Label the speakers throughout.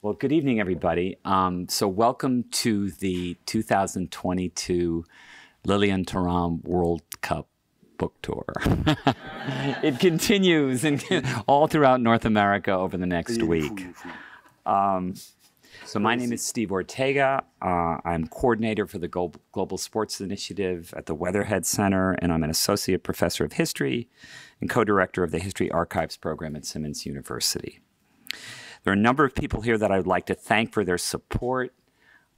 Speaker 1: Well, good evening, everybody. So welcome to the 2022 Lilian Thuram World Cup book tour. It continues all throughout North America over the next week. So my name is Steve Ortega. I'm coordinator for the Global Sports Initiative at the Weatherhead Center, and I'm an associate professor of history and co-director of the History Archives program at Simmons University. There are a number of people here that I would like to thank for their support.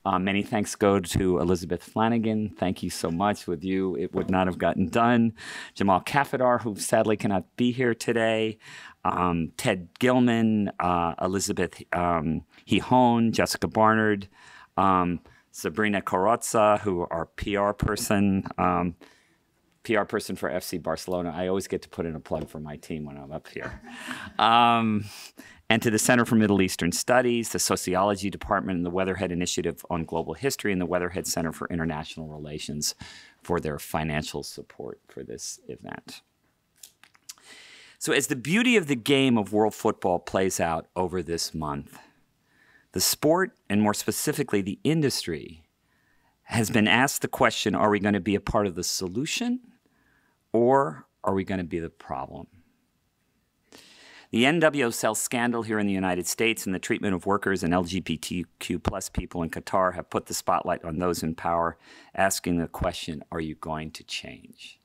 Speaker 1: Many thanks go to Elizabeth Flanagan. Thank you so much. With you, it would not have gotten done. Jamal Kafadar, who sadly cannot be here today. Ted Gilman, Elizabeth Hihon, Jessica Barnard, Sabrina Carrozza, who are PR person for FC Barcelona. I always get to put in a plug for my team when I'm up here. And to the Center for Middle Eastern Studies, the Sociology Department, and the Weatherhead Initiative on Global History, and the Weatherhead Center for International Relations for their financial support for this event. So as the beauty of the game of world football plays out over this month, the sport, and more specifically the industry, has been asked the question, are we going to be a part of the solution, or are we going to be the problem? The NWSL scandal here in the United States and the treatment of workers and LGBTQ plus people in Qatar have put the spotlight on those in power, asking the question, are you going to change?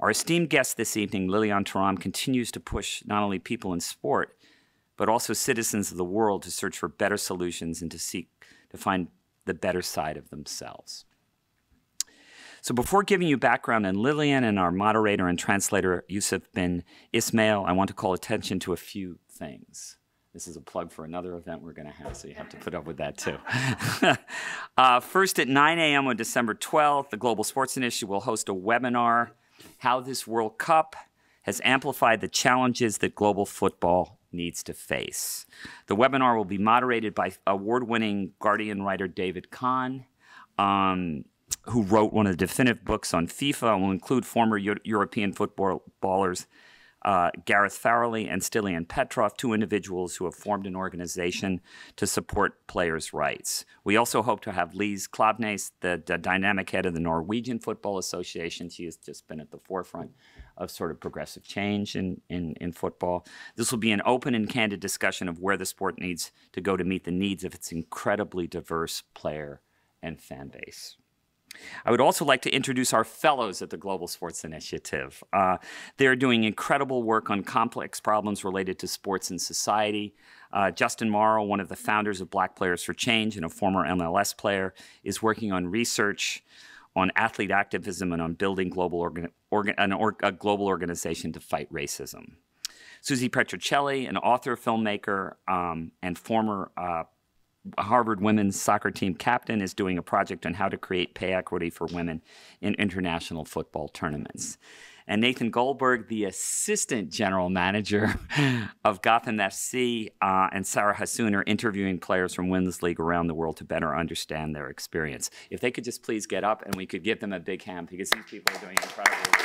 Speaker 1: Our esteemed guest this evening, Lilian Thuram, continues to push not only people in sport, but also citizens of the world to search for better solutions and to seek to find the better side of themselves. So before giving you background on Lilian and our moderator and translator, Yusuf bin Ismail, I want to call attention to a few things. This is a plug for another event we're going to have, so you have to put up with that too. First, at 9 a.m. on December 12th, the Global Sports Initiative will host a webinar, How This World Cup Has Amplified the Challenges That Global Football Needs to Face. The webinar will be moderated by award-winning Guardian writer David Kahn, who wrote one of the definitive books on FIFA, and will include former European footballers Gareth Farrelly and Stilian Petrov, two individuals who have formed an organization to support players' rights. We also hope to have Lise Klaveness, the dynamic head of the Norwegian Football Association. She has just been at the forefront of sort of progressive change in football. This will be an open and candid discussion of where the sport needs to go to meet the needs of its incredibly diverse player and fan base. I would also like to introduce our fellows at the Global Sports Initiative. They're doing incredible work on complex problems related to sports and society. Justin Morrow, one of the founders of Black Players for Change and a former MLS player, is working on research on athlete activism and on building a global organization to fight racism. Susie Petrocelli, an author, filmmaker, and former Harvard women's soccer team captain, is doing a project on how to create pay equity for women in international football tournaments. And Nathan Goldberg, the assistant general manager of Gotham FC, and Sarah Hassoun are interviewing players from Women's League around the world to better understand their experience. If they could just please get up and we could give them a big hand, because these people are doing incredible work.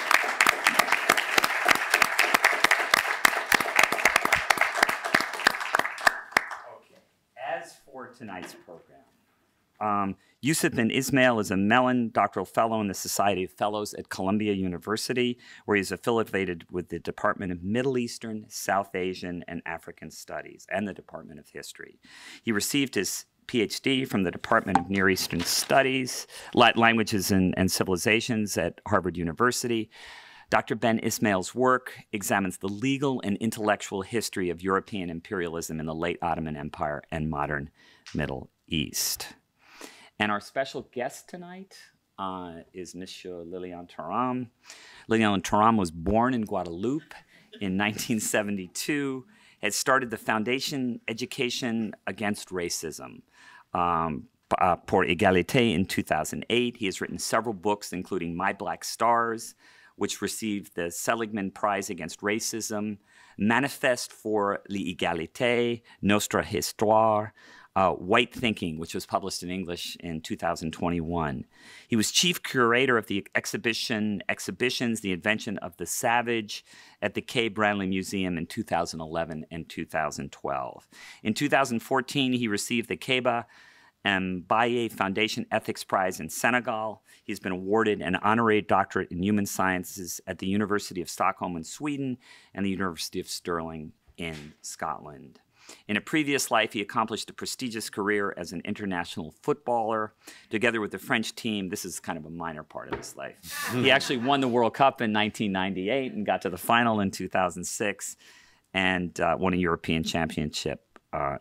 Speaker 1: For tonight's program, Yusuf bin Ismail is a Mellon Doctoral Fellow in the Society of Fellows at Columbia University, where he is affiliated with the Department of Middle Eastern, South Asian, and African Studies and the Department of History. He received his PhD from the Department of Near Eastern Studies, Languages and Civilizations at Harvard University. Dr. bin Ismail's work examines the legal and intellectual history of European imperialism in the late Ottoman Empire and modern Middle East. And our special guest tonight is Monsieur Lilian Thuram. Lilian Thuram was born in Guadeloupe in 1972, had started the Foundation Education Against Racism, Pour Égalité, in 2008. He has written several books, including My Black Stars, which received the Seligman Prize Against Racism, Manifeste pour l'Égalité, Notre Histoire, White Thinking, which was published in English in 2021. He was chief curator of the exhibitions, The Invention of the Savage at the Kay Branly Museum in 2011 and 2012. In 2014, he received the Keba Mbaye Foundation Ethics Prize in Senegal. He's been awarded an honorary doctorate in human sciences at the University of Stockholm in Sweden and the University of Stirling in Scotland. In a previous life, he accomplished a prestigious career as an international footballer. Together with the French team, this is kind of a minor part of his life. He actually won the World Cup in 1998 and got to the final in 2006 and won a European Championship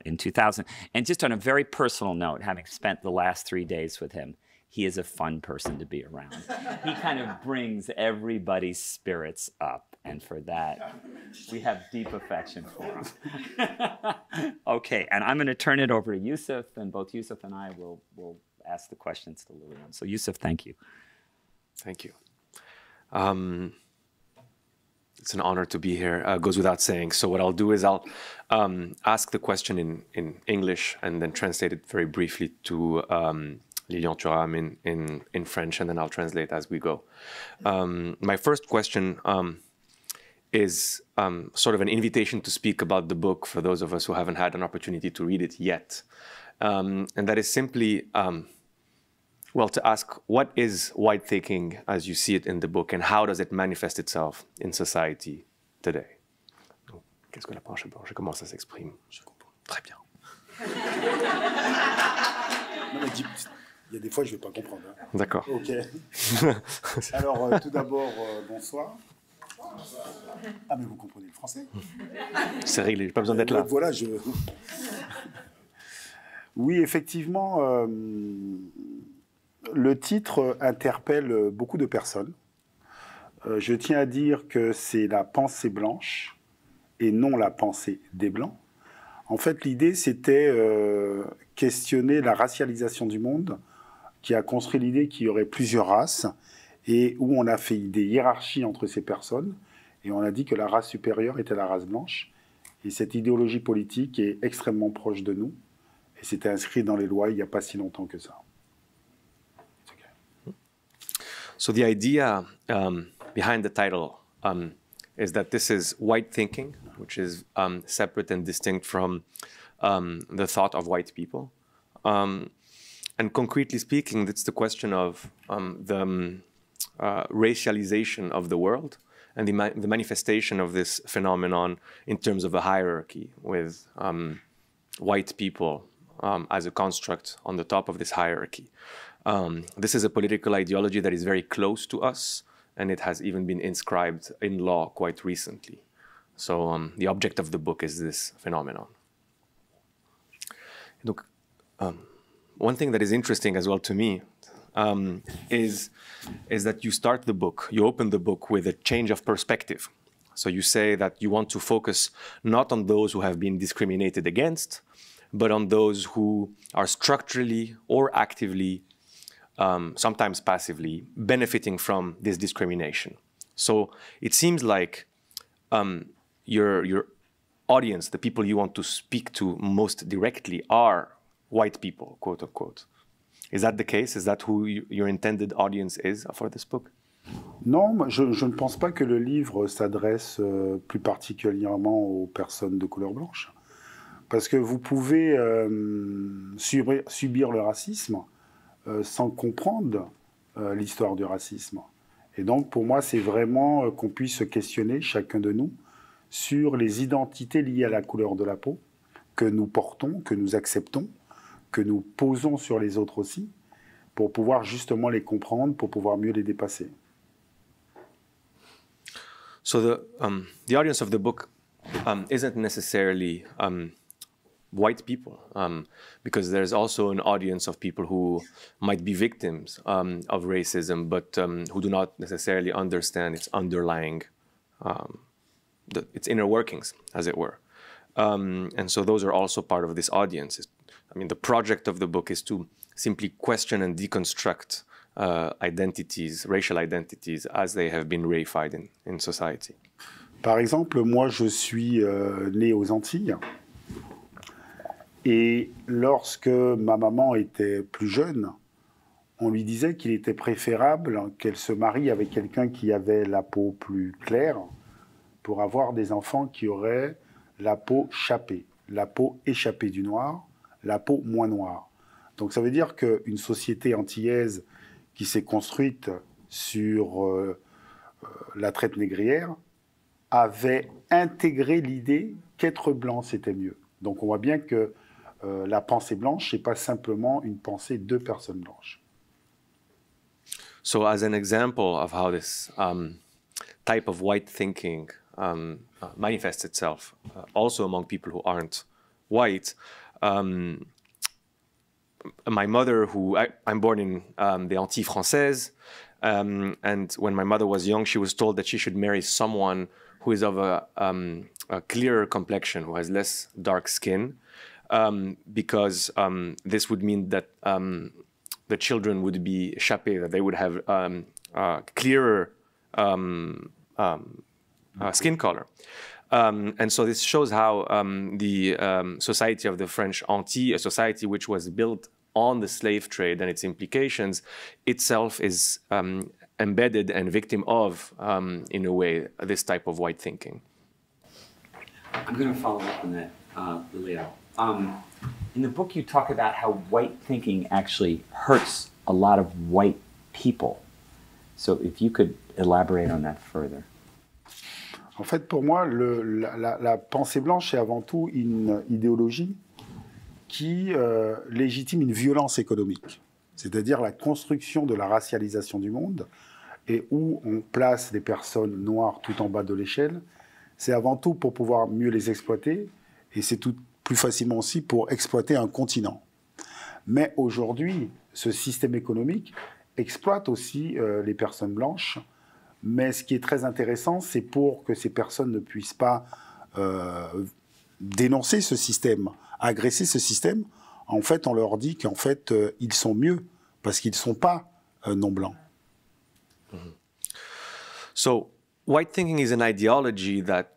Speaker 1: in 2000. And just on a very personal note, having spent the last 3 days with him, he is a fun person to be around. He kind of brings everybody's spirits up, and for that, we have deep affection for him. Okay, and I'm going to turn it over to Yusuf, and both Yusuf and I will ask the questions to Lilian. So Yusuf, thank you.
Speaker 2: Thank you. It's an honor to be here, goes without saying. So what I'll do is I'll ask the question in English and then translate it very briefly to Lilian Thuram in French, and then I'll translate as we go. My first question is sort of an invitation to speak about the book for those of us who haven't had an opportunity to read it yet. And that is simply, well, to ask, what is white thinking as you see it in the book, and how does it manifest itself in society today? Qu'est-ce que la pensée blanche? Comment ça s'exprime? Je comprends. Très bien.
Speaker 3: Il y a des fois, je ne vais pas comprendre. Hein.
Speaker 2: D'accord.
Speaker 3: OK. Alors, tout d'abord, bonsoir. Ah, mais vous comprenez le français?
Speaker 2: C'est réglé, je n'ai pas besoin d'être là.
Speaker 3: Voilà, Oui, effectivement, le titre interpelle beaucoup de personnes. Je tiens à dire que c'est la pensée blanche et non la pensée des Blancs. En fait, l'idée, c'était questionner la racialisation du monde, qui a construit l'idée qu'il y aurait plusieurs races, et où on a fait des hiérarchies entre ces personnes, et on a dit que la race supérieure était la race blanche. Et cette idéologie politique est extrêmement proche de nous, et c'était inscrit dans les lois il n'y a pas si longtemps que ça.
Speaker 2: So the idea behind the title is that this is white thinking, which is separate and distinct from the thought of white people. And concretely speaking, it's the question of the racialization of the world and the manifestation of this phenomenon in terms of a hierarchy with white people as a construct on the top of this hierarchy. This is a political ideology that is very close to us, and it has even been inscribed in law quite recently. So the object of the book is this phenomenon. Donc, one thing that is interesting as well to me is that you start the book, you open the book with a change of perspective. So you say that you want to focus not on those who have been discriminated against, but on those who are structurally or actively, sometimes passively, benefiting from this discrimination. So it seems like your audience, the people you want to speak to most directly, are white people, quote unquote. Is that the case? Is that who your intended audience is for this book?
Speaker 3: Non, je ne pense pas que le livre s'adresse plus particulièrement aux personnes de couleur blanche. Parce que vous pouvez subir le racisme sans comprendre l'histoire du racisme. Et donc, pour moi, c'est vraiment qu'on puisse se questionner, chacun de nous, sur les identités liées à la couleur de la peau que nous portons, que nous acceptons, que nous posons sur les autres aussi, pour pouvoir justement les comprendre, pour pouvoir mieux les dépasser.
Speaker 2: So the audience of the book isn't necessarily white people, because there's also an audience of people who might be victims of racism, but who do not necessarily understand its underlying, its inner workings, as it were. And so those are also part of this audience. I mean, the project of the book is to simply question and deconstruct identities, racial identities, as they have been reified in society.
Speaker 3: Par exemple, moi, je suis né aux Antilles. Et lorsque ma maman était plus jeune, on lui disait qu'il était préférable qu'elle se marie avec quelqu'un qui avait la peau plus claire pour avoir des enfants qui auraient la peau chapée, la peau échappée du noir, la peau moins noire. Donc ça veut dire qu'une société antillaise qui s'est construite sur la traite négrière avait intégré l'idée qu'être blanc, c'était mieux. Donc on voit bien que la pensée blanche, ce n'est pas simplement une pensée de personnes blanches.
Speaker 2: So as an example of how this type of white thinking manifests itself also among people who aren't white, my mother, I'm born in the Antilles Françaises, and when my mother was young, she was told that she should marry someone who is of a clearer complexion, who has less dark skin, because this would mean that the children would be chapé, that they would have clearer skin color. And so this shows how the society of the French Antilles, a society which was built on the slave trade and its implications, itself is embedded and victim of, in a way, this type of white thinking.
Speaker 1: I'm going to follow up on that, Lilia. In the book, you talk about how white thinking actually hurts a lot of white people. So if you could elaborate on that further.
Speaker 3: En fait, pour moi, la pensée blanche est avant tout une idéologie qui légitime une violence économique, c'est-à-dire la construction de la racialisation du monde, et où on place les personnes noires tout en bas de l'échelle. C'est avant tout pour pouvoir mieux les exploiter, et c'est tout plus facilement aussi pour exploiter un continent. Mais aujourd'hui, ce système économique exploite aussi les personnes blanches. Mais ce qui est très intéressant, c'est pour que ces personnes ne puissent pas dénoncer ce système, agresser ce système. En fait, on leur dit qu'en fait, ils sont mieux parce qu'ils ne sont pas non blancs.
Speaker 2: So, white thinking is an ideology that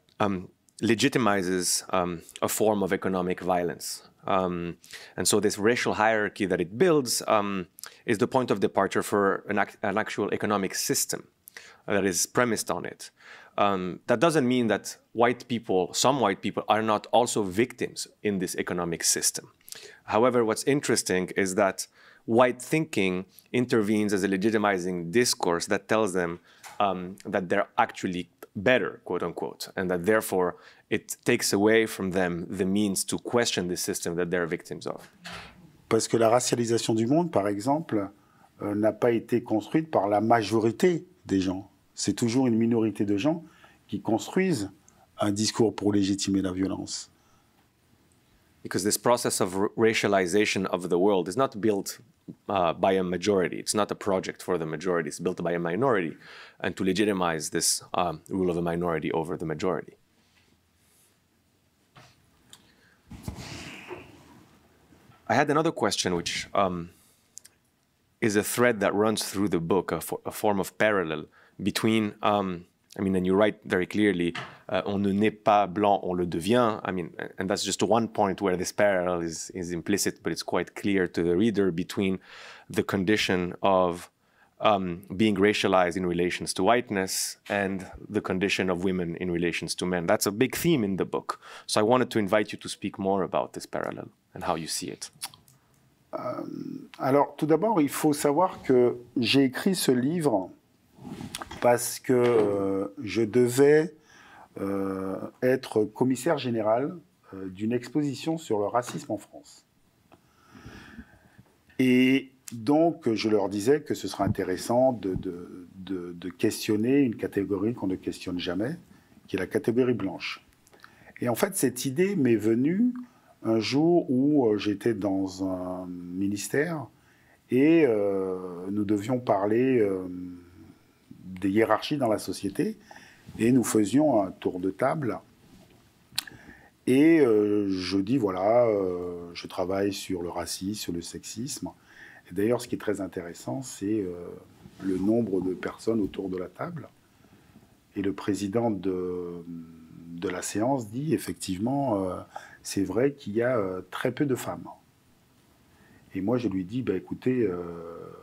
Speaker 2: legitimizes a form of economic violence. And so this racial hierarchy that it builds is the point of departure for an actual economic system that is premised on it. That doesn't mean that some white people are not also victims in this economic system. However, what's interesting is that white thinking intervenes as a legitimizing discourse that tells them that they're actually better, quote unquote, and that therefore it takes away from them the means to question the system that they're victims of.
Speaker 3: Parce que la racialisation du monde, par exemple, n'a pas été construite par la majorité des gens. C'est toujours une minorité de gens qui construisent un discours pour légitimer la violence.
Speaker 2: Because this process of racialization of the world is not built by a majority. It's not a project for the majority. It's built by a minority, and to legitimize this rule of a minority over the majority. I had another question, which is a thread that runs through the book, a form of parallel between, and you write very clearly, on ne naît pas blanc, on le devient. And that's just one point where this parallel is implicit, but it's quite clear to the reader between the condition of being racialized in relations to whiteness and the condition of women in relations to men. That's a big theme in the book. So I wanted to invite you to speak more about this parallel and how you see it.
Speaker 3: Alors, tout d'abord, il faut savoir que j'ai écrit ce livre parce que je devais être commissaire général d'une exposition sur le racisme en France. Et donc, je leur disais que ce serait intéressant de questionner une catégorie qu'on ne questionne jamais, qui est la catégorie blanche. Et en fait, cette idée m'est venue un jour où j'étais dans un ministère et nous devions parler des hiérarchies dans la société, et nous faisions un tour de table. Et je dis, voilà, je travaille sur le racisme, sur le sexisme. Et d'ailleurs, ce qui est très intéressant, c'est le nombre de personnes autour de la table. Et le président de la séance dit, effectivement, c'est vrai qu'il y a très peu de femmes. Et moi, je lui dis, bah, écoutez,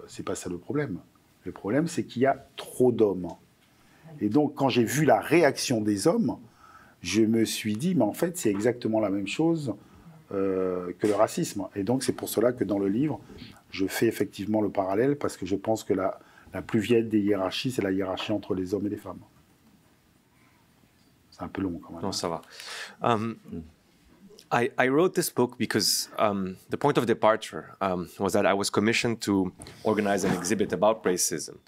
Speaker 3: c'est pas ça le problème. Le problème, c'est qu'il y a trop d'hommes. Et donc, quand j'ai vu la réaction des hommes, je me suis dit, mais en fait, c'est exactement la même chose que le racisme. Et donc, c'est pour cela que dans le livre, je fais effectivement le parallèle, parce que je pense que la plus vieille des hiérarchies, c'est la hiérarchie entre les hommes et les femmes. C'est un peu long quand même.
Speaker 2: Non, ça va. I wrote this book because the point of departure was that I was commissioned to organize an exhibit about racism.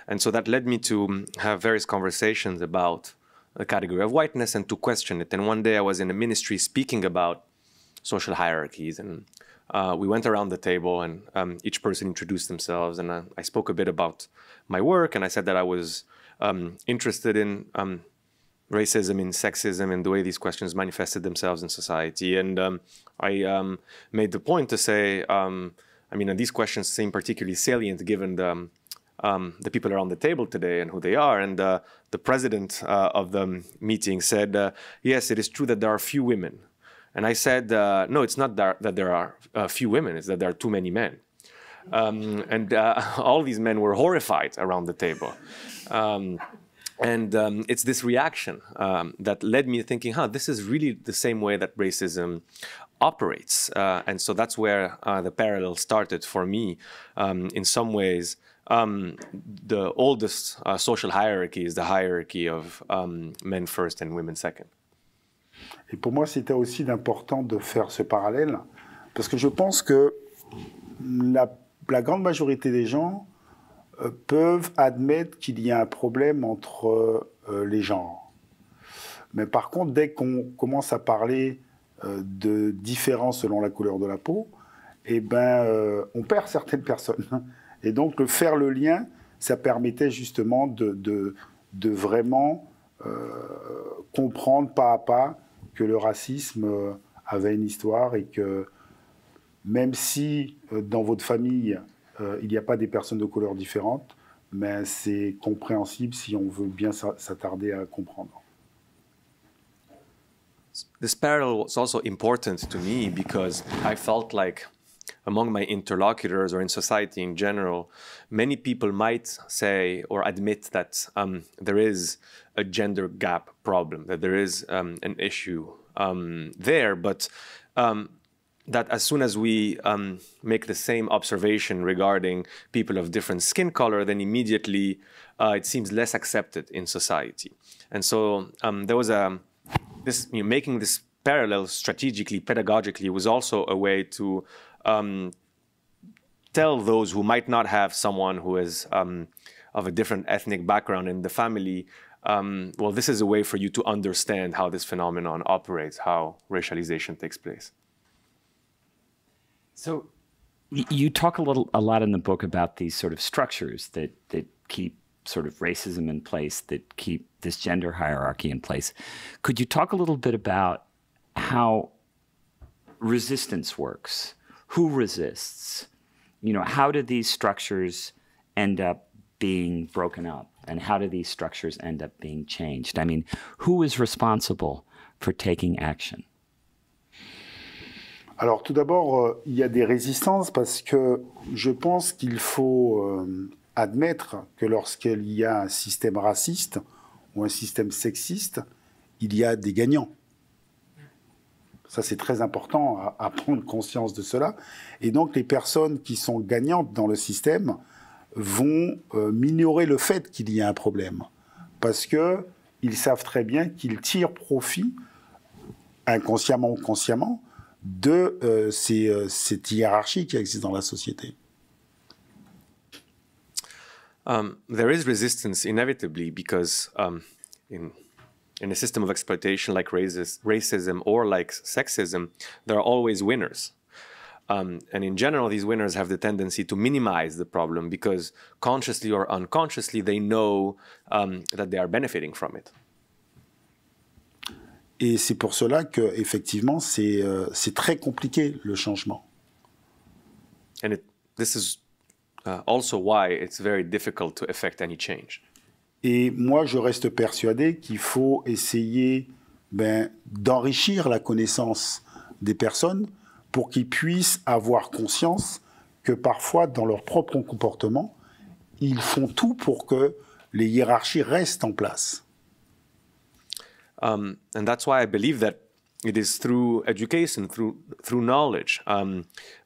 Speaker 2: And so that led me to have various conversations about the category of whiteness and to question it. And one day I was in a ministry speaking about social hierarchies, and we went around the table, and each person introduced themselves, and I spoke a bit about my work, and I said that I was interested in racism, in sexism, and the way these questions manifested themselves in society. And I made the point to say, I mean, these questions seem particularly salient given the people around the table today and who they are. And the president of the meeting said, yes, it is true that there are few women. And I said, no, it's not that there are few women, it's that there are too many men. And all these men were horrified around the table. And it's this reaction that led me thinking, this is really the same way that racism operates. And so that's where the parallel started for me. In some ways, the oldest social hierarchy is the hierarchy of men first and women second.
Speaker 3: Et pour moi, c'était aussi important de faire ce parallèle, parce que je pense que la grande majorité des gens peuvent admettre qu'il y a un problème entre les genres. Mais par contre, dès qu'on commence à parler de différences selon la couleur de la peau, eh ben, on perd certaines personnes. Et donc, faire le lien, ça permettait justement de vraiment comprendre pas à pas que le racisme avait une histoire et que même si dans votre famille, il n'y a pas des personnes de couleurs différentes, mais c'est compréhensible si on veut bien s'attarder à comprendre.
Speaker 2: This parallel was also important to me because I felt like among my interlocutors or in society in general, many people might say or admit that there is a gender gap problem, that there is an issue there, but that as soon as we make the same observation regarding people of different skin color, then immediately it seems less accepted in society. And so there was making this parallel strategically, pedagogically, was also a way to tell those who might not have someone who is of a different ethnic background in the family, well, this is a way for you to understand how this phenomenon operates, how racialization takes place.
Speaker 1: So you talk a lot in the book about these sort of structures that keep sort of racism in place, that keep this gender hierarchy in place. Could you talk a little bit about how resistance works? Who resists? You know, how do these structures end up being broken up? And how do these structures end up being changed? I mean, who is responsible for taking action?
Speaker 3: Alors tout d'abord, il y a des résistances parce que je pense qu'il faut admettre que lorsqu'il y a un système raciste ou un système sexiste, il y a des gagnants. Ça, c'est très important à prendre conscience de cela. Et donc, les personnes qui sont gagnantes dans le système vont minorer le fait qu'il y a un problème. Parce qu'ils savent très bien qu'ils tirent profit, inconsciemment ou consciemment, de cette hiérarchie qui existe dans la société.
Speaker 2: There is resistance inevitably because in a system of exploitation like racism or like sexism, there are always winners. And in general, these winners have the tendency to minimize the problem because consciously or unconsciously, they know that they are benefiting from it.
Speaker 3: Et c'est pour cela que, effectivement, c'est très compliqué le changement.
Speaker 2: And this is also why it's very difficult to effect any change.
Speaker 3: Et moi, je reste persuadé qu'il faut essayer d'enrichir la connaissance des personnes pour qu'ils puissent avoir conscience que parfois, dans leur propre comportement, ils font tout pour que les hiérarchies restent en place.
Speaker 2: And that's why I believe that it is through education, through knowledge,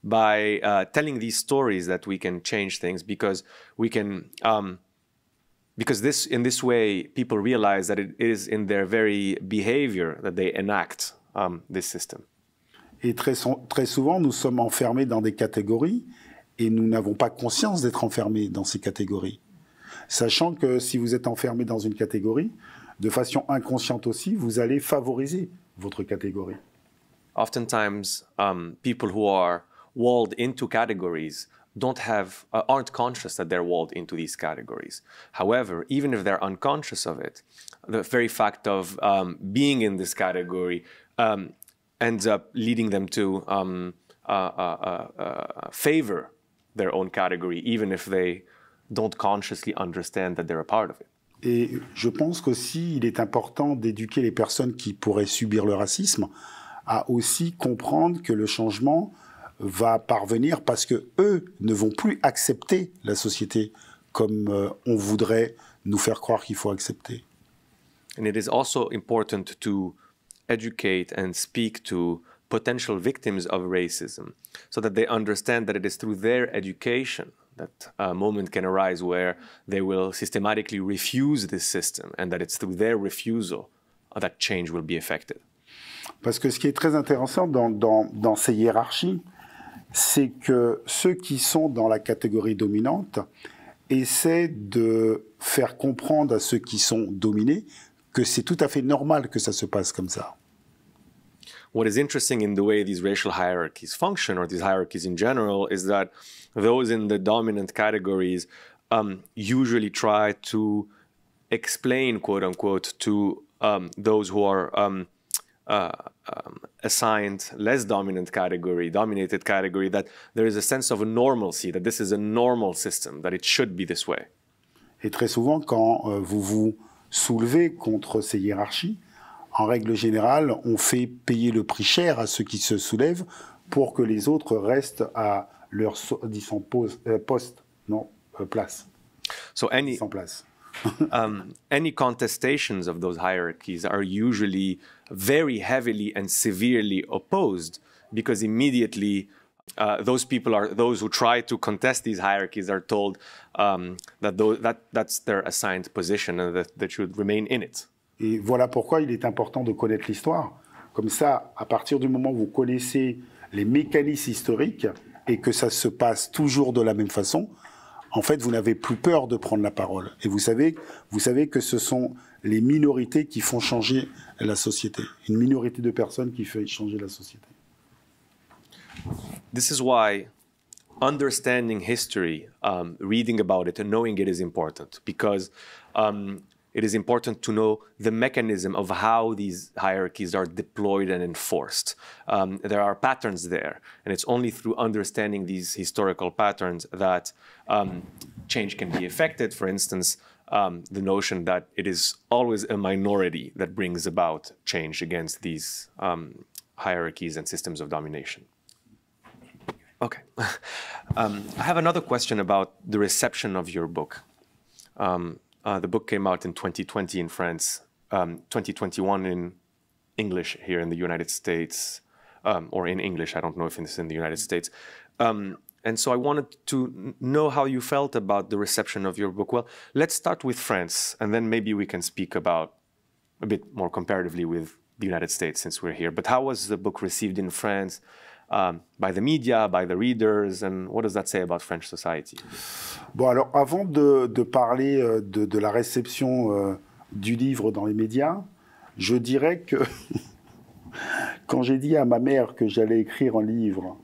Speaker 2: by telling these stories that we can change things, because we can, because in this way people realize that it is in their very behavior that they enact this system.
Speaker 3: Et très souvent, nous sommes enfermés dans des catégories et nous n'avons pas conscience d'être enfermés dans ces catégories. Sachant que si vous êtes enfermé dans une catégorie, de façon inconsciente aussi, vous allez favoriser votre catégorie.
Speaker 2: Oftentimes, people who are walled into categories aren't conscious that they're walled into these categories. However, even if they're unconscious of it, the very fact of being in this category ends up leading them to favor their own category, even if they don't consciously understand that they're a part of it.
Speaker 3: Et je pense qu'aussi, il est important d'éduquer les personnes qui pourraient subir le racisme à aussi comprendre que le changement va parvenir parce que eux ne vont plus accepter la société comme on voudrait nous faire croire qu'il faut accepter.
Speaker 2: And it is also important to educate and speak to potential victims of racism so that they understand that it is through their education that a moment can arise where they will systematically refuse this system, and that it's through their refusal that change will be effected.
Speaker 3: Parce que ce qui est très intéressant dans ces hiérarchies, c'est que ceux qui sont dans la catégorie dominante essaient de faire comprendre à ceux qui sont dominés que c'est tout à fait normal que ça se passe comme ça.
Speaker 2: What is interesting in the way these racial hierarchies function, or these hierarchies in general, is that those in the dominant categories usually try to explain, quote unquote, to those who are assigned less dominated category, that there is a sense of normalcy, that this is a normal system, that it should be this way.
Speaker 3: Et très souvent, quand vous vous soulevez contre ces hiérarchies, en règle générale, on fait payer le prix cher à ceux qui se soulèvent pour que les autres restent à leur place.
Speaker 2: So any contestations of those hierarchies are usually very heavily and severely opposed, because immediately those who try to contest these hierarchies are told that's their assigned position and that they should remain in it.
Speaker 3: Et voilà pourquoi il est important de connaître l'histoire. Comme ça, à partir du moment où vous connaissez les mécanismes historiques et que ça se passe toujours de la même façon, en fait, vous n'avez plus peur de prendre la parole. Et vous savez que ce sont les minorités qui font changer la société. Une minorité de personnes qui fait changer la société.
Speaker 2: This is why understanding history, reading about it and knowing it is important, because it is important to know the mechanism of how these hierarchies are deployed and enforced. There are patterns there, and it's only through understanding these historical patterns that change can be effected. For instance, the notion that it is always a minority that brings about change against these hierarchies and systems of domination. Okay. I have another question about the reception of your book. The book came out in 2020 in France, 2021 in English here in the United States, or in English, I don't know if it's in the United States. And so I wanted to know how you felt about the reception of your book. Well, let's start with France, and then maybe we can speak about a bit more comparatively with the United States since we're here. But how was the book received in France? By the media, by the readers, and what does that say about French society?
Speaker 3: Bon, alors, avant de parler de la réception du livre dans les médias, je dirais que quand j'ai dit à ma mère que j'allais écrire un livre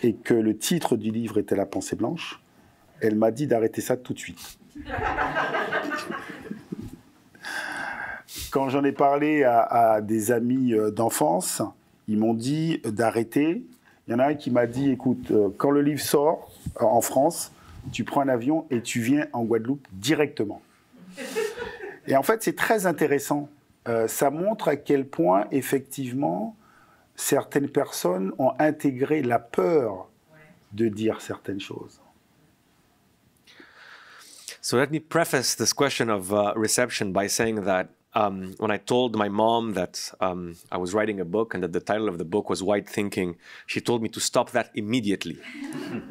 Speaker 3: et que le titre du livre était La pensée blanche, elle m'a dit d'arrêter ça tout de suite. Quand j'en ai parlé à des amis d'enfance, ils m'ont dit d'arrêter. Il y en a un qui m'a dit, écoute, quand le livre sort en France, tu prends un avion et tu viens en Guadeloupe directement. Et en fait, c'est très intéressant. Ça montre à quel point, effectivement, certaines personnes ont intégré la peur de dire certaines choses.
Speaker 2: So let me preface this question of reception by saying that when I told my mom that I was writing a book and that the title of the book was White Thinking, she told me to stop that immediately.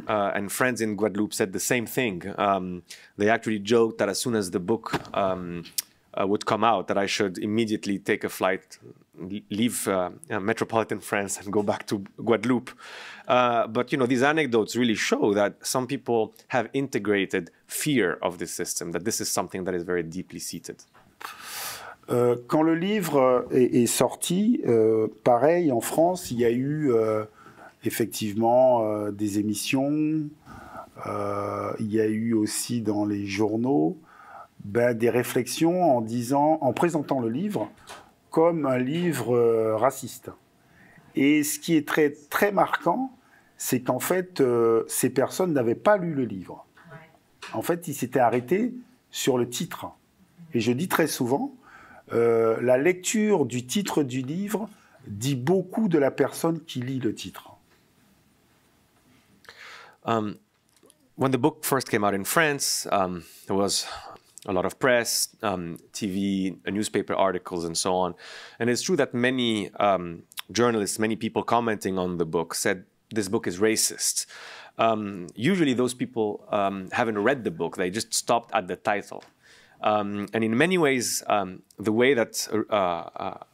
Speaker 2: And friends in Guadeloupe said the same thing. They actually joked that as soon as the book would come out, that I should immediately take a flight, leave metropolitan France and go back to Guadeloupe. But, you know, these anecdotes really show that some people have integrated fear of this system, that this is something that is very deeply seated.
Speaker 3: Quand le livre est sorti, pareil, en France, il y a eu effectivement des émissions, il y a eu aussi dans les journaux des réflexions en présentant le livre comme un livre raciste. Et ce qui est très, très marquant, c'est qu'en fait, ces personnes n'avaient pas lu le livre. En fait, ils s'étaient arrêtés sur le titre. Et je dis très souvent, la lecture du titre du livre dit beaucoup de la personne qui lit le titre.
Speaker 2: When the book first came out in France, there was a lot of press, TV, newspaper articles, and so on. And it's true that many journalists, many people commenting on the book said this book is racist. Usually those people haven't read the book, they just stopped at the title. And in many ways, the way that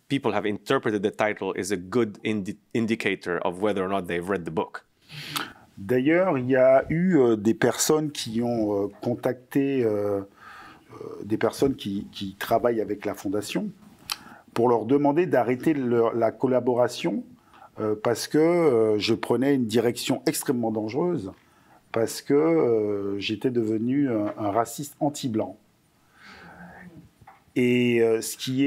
Speaker 2: people have interpreted the title is a good indicator of whether or not they've read the book.
Speaker 3: D'ailleurs, il y a eu des personnes qui ont contacté des personnes qui travaillent avec la Fondation pour leur demander d'arrêter la collaboration parce que je prenais une direction extrêmement dangereuse, parce que j'étais devenu un raciste anti-blanc. Et ce qui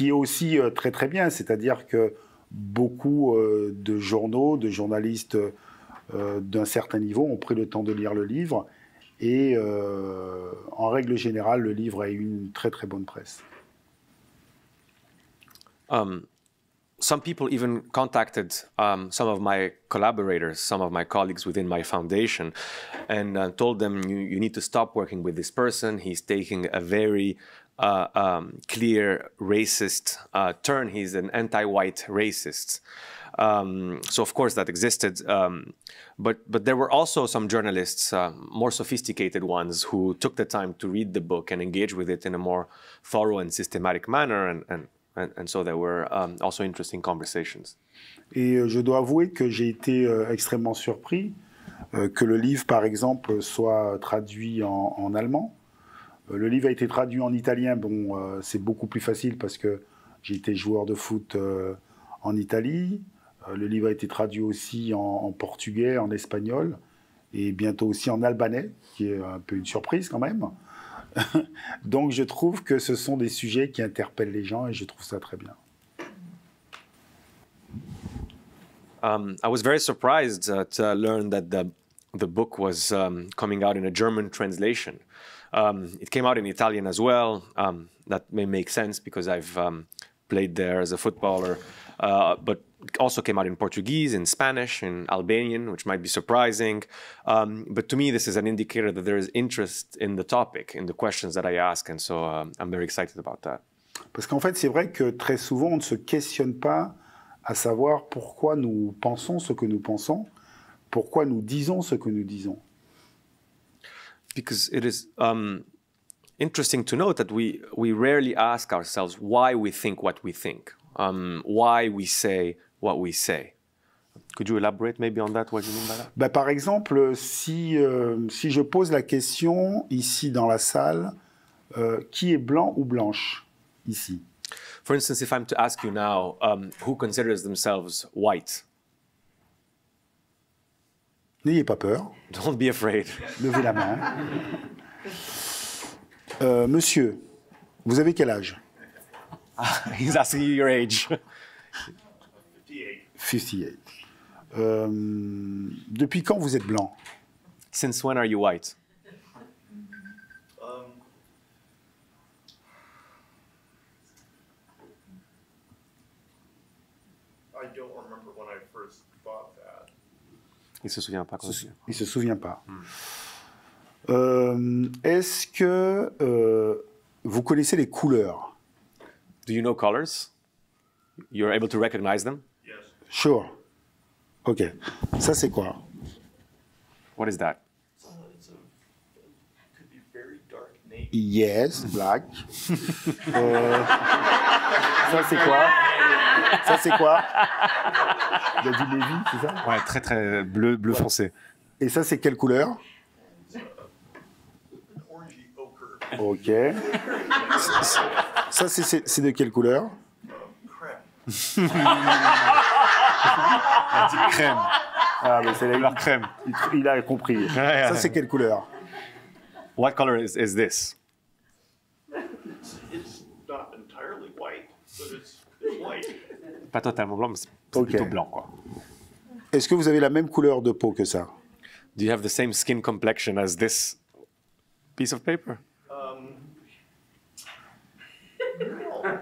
Speaker 3: est aussi très très bien, c'est-à-dire que beaucoup de journaux, de journalistes d'un certain niveau ont pris le temps de lire le livre et en règle générale, le livre a eu une très très bonne presse.
Speaker 2: Some people even contacted some of my collaborators, some of my colleagues within my foundation, and told them, you need to stop working with this person. He's taking a very clear racist turn. He's an anti-white racist. So of course that existed, but there were also some journalists, more sophisticated ones, who took the time to read the book and engage with it in a more thorough and systematic manner, and so there were also interesting conversations.
Speaker 3: Et je dois avouer que j'ai été extrêmement surpris que le livre, par exemple, soit traduit en allemand. Le livre a été traduit en italien. Bon, c'est beaucoup plus facile parce que j'ai été joueur de foot en Italie. Le livre a été traduit aussi en portugais, en espagnol et bientôt aussi en albanais, qui est un peu une surprise quand même. Donc je trouve que ce sont des sujets qui interpellent les gens et je trouve ça très bien.
Speaker 2: I was very surprised to learn that the book was coming out in a German translation. It came out in Italian as well. That may make sense because I've played there as a footballer. But it also came out in Portuguese, in Spanish, in Albanian, which might be surprising. But to me, this is an indicator that there is interest in the topic, in the questions that I ask, and so I'm very excited about that.
Speaker 3: Parce qu'en fait, c'est vrai que très souvent, on ne se questionne pas à savoir pourquoi nous pensons ce que nous pensons, pourquoi nous disons ce que nous disons.
Speaker 2: Because it is interesting to note that we rarely ask ourselves why we think what we think, why we say what we say. Could you elaborate maybe on that, what you mean by that?
Speaker 3: Par exemple, si je pose la question ici dans la salle, qui est blanc ou blanche ici?
Speaker 2: For instance, if I'm to ask you now, who considers themselves white?
Speaker 3: N'ayez pas peur.
Speaker 2: Don't be afraid.
Speaker 3: Levez la main. Monsieur, vous avez quel âge?
Speaker 2: He's asking you your age.
Speaker 3: 58. Depuis quand vous êtes blanc?
Speaker 2: Since when are you white? Il se souvient pas.
Speaker 3: Il se souvient pas. Est-ce que vous connaissez les couleurs?
Speaker 2: Do you know colors? You're able to recognize them?
Speaker 3: Sure. Ok. Ça, c'est quoi?
Speaker 2: What is that?
Speaker 3: Yes, black. Ça, c'est quoi? Ça, c'est quoi? Il a dit navy, c'est ça?
Speaker 2: Ouais, très très bleu foncé.
Speaker 3: Et ça, c'est quelle couleur? Ok. Ça, c'est de quelle couleur?
Speaker 2: Crème.
Speaker 3: Ah, mais c'est la
Speaker 2: Couleur crème.
Speaker 3: Il a compris. Ça, c'est quelle couleur?
Speaker 2: What color is this?
Speaker 4: It's not entirely white, but it's white.
Speaker 2: Pas totalement blanc, mais c'est
Speaker 3: Ok.
Speaker 2: plutôt blanc, quoi.
Speaker 3: Est-ce que vous avez la même couleur de peau que ça?
Speaker 2: Do you have the same skin complexion as this piece of paper?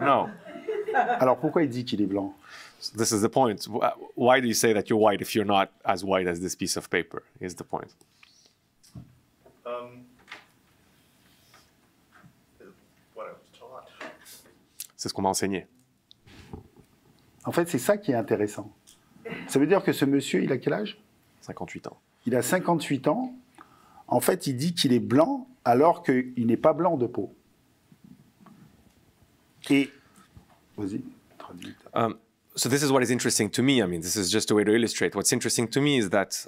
Speaker 2: No.
Speaker 3: Alors, pourquoi il dit qu'il est blanc?
Speaker 2: So this is the point. Why do you say that you're white if you're not as white as this piece of paper? Is the point.
Speaker 4: What I was taught.
Speaker 2: C'est ce qu'on m'a enseigné.
Speaker 3: En fait, c'est ça qui est intéressant. Ça veut dire que ce monsieur, il a quel âge?
Speaker 2: 58 ans.
Speaker 3: Il a 58 ans. En fait, il dit qu'il est blanc alors qu'il n'est pas blanc de peau. Et... Vas-y, traduis.
Speaker 2: So this is what is interesting to me. I mean, this is just a way to illustrate. What's interesting to me is that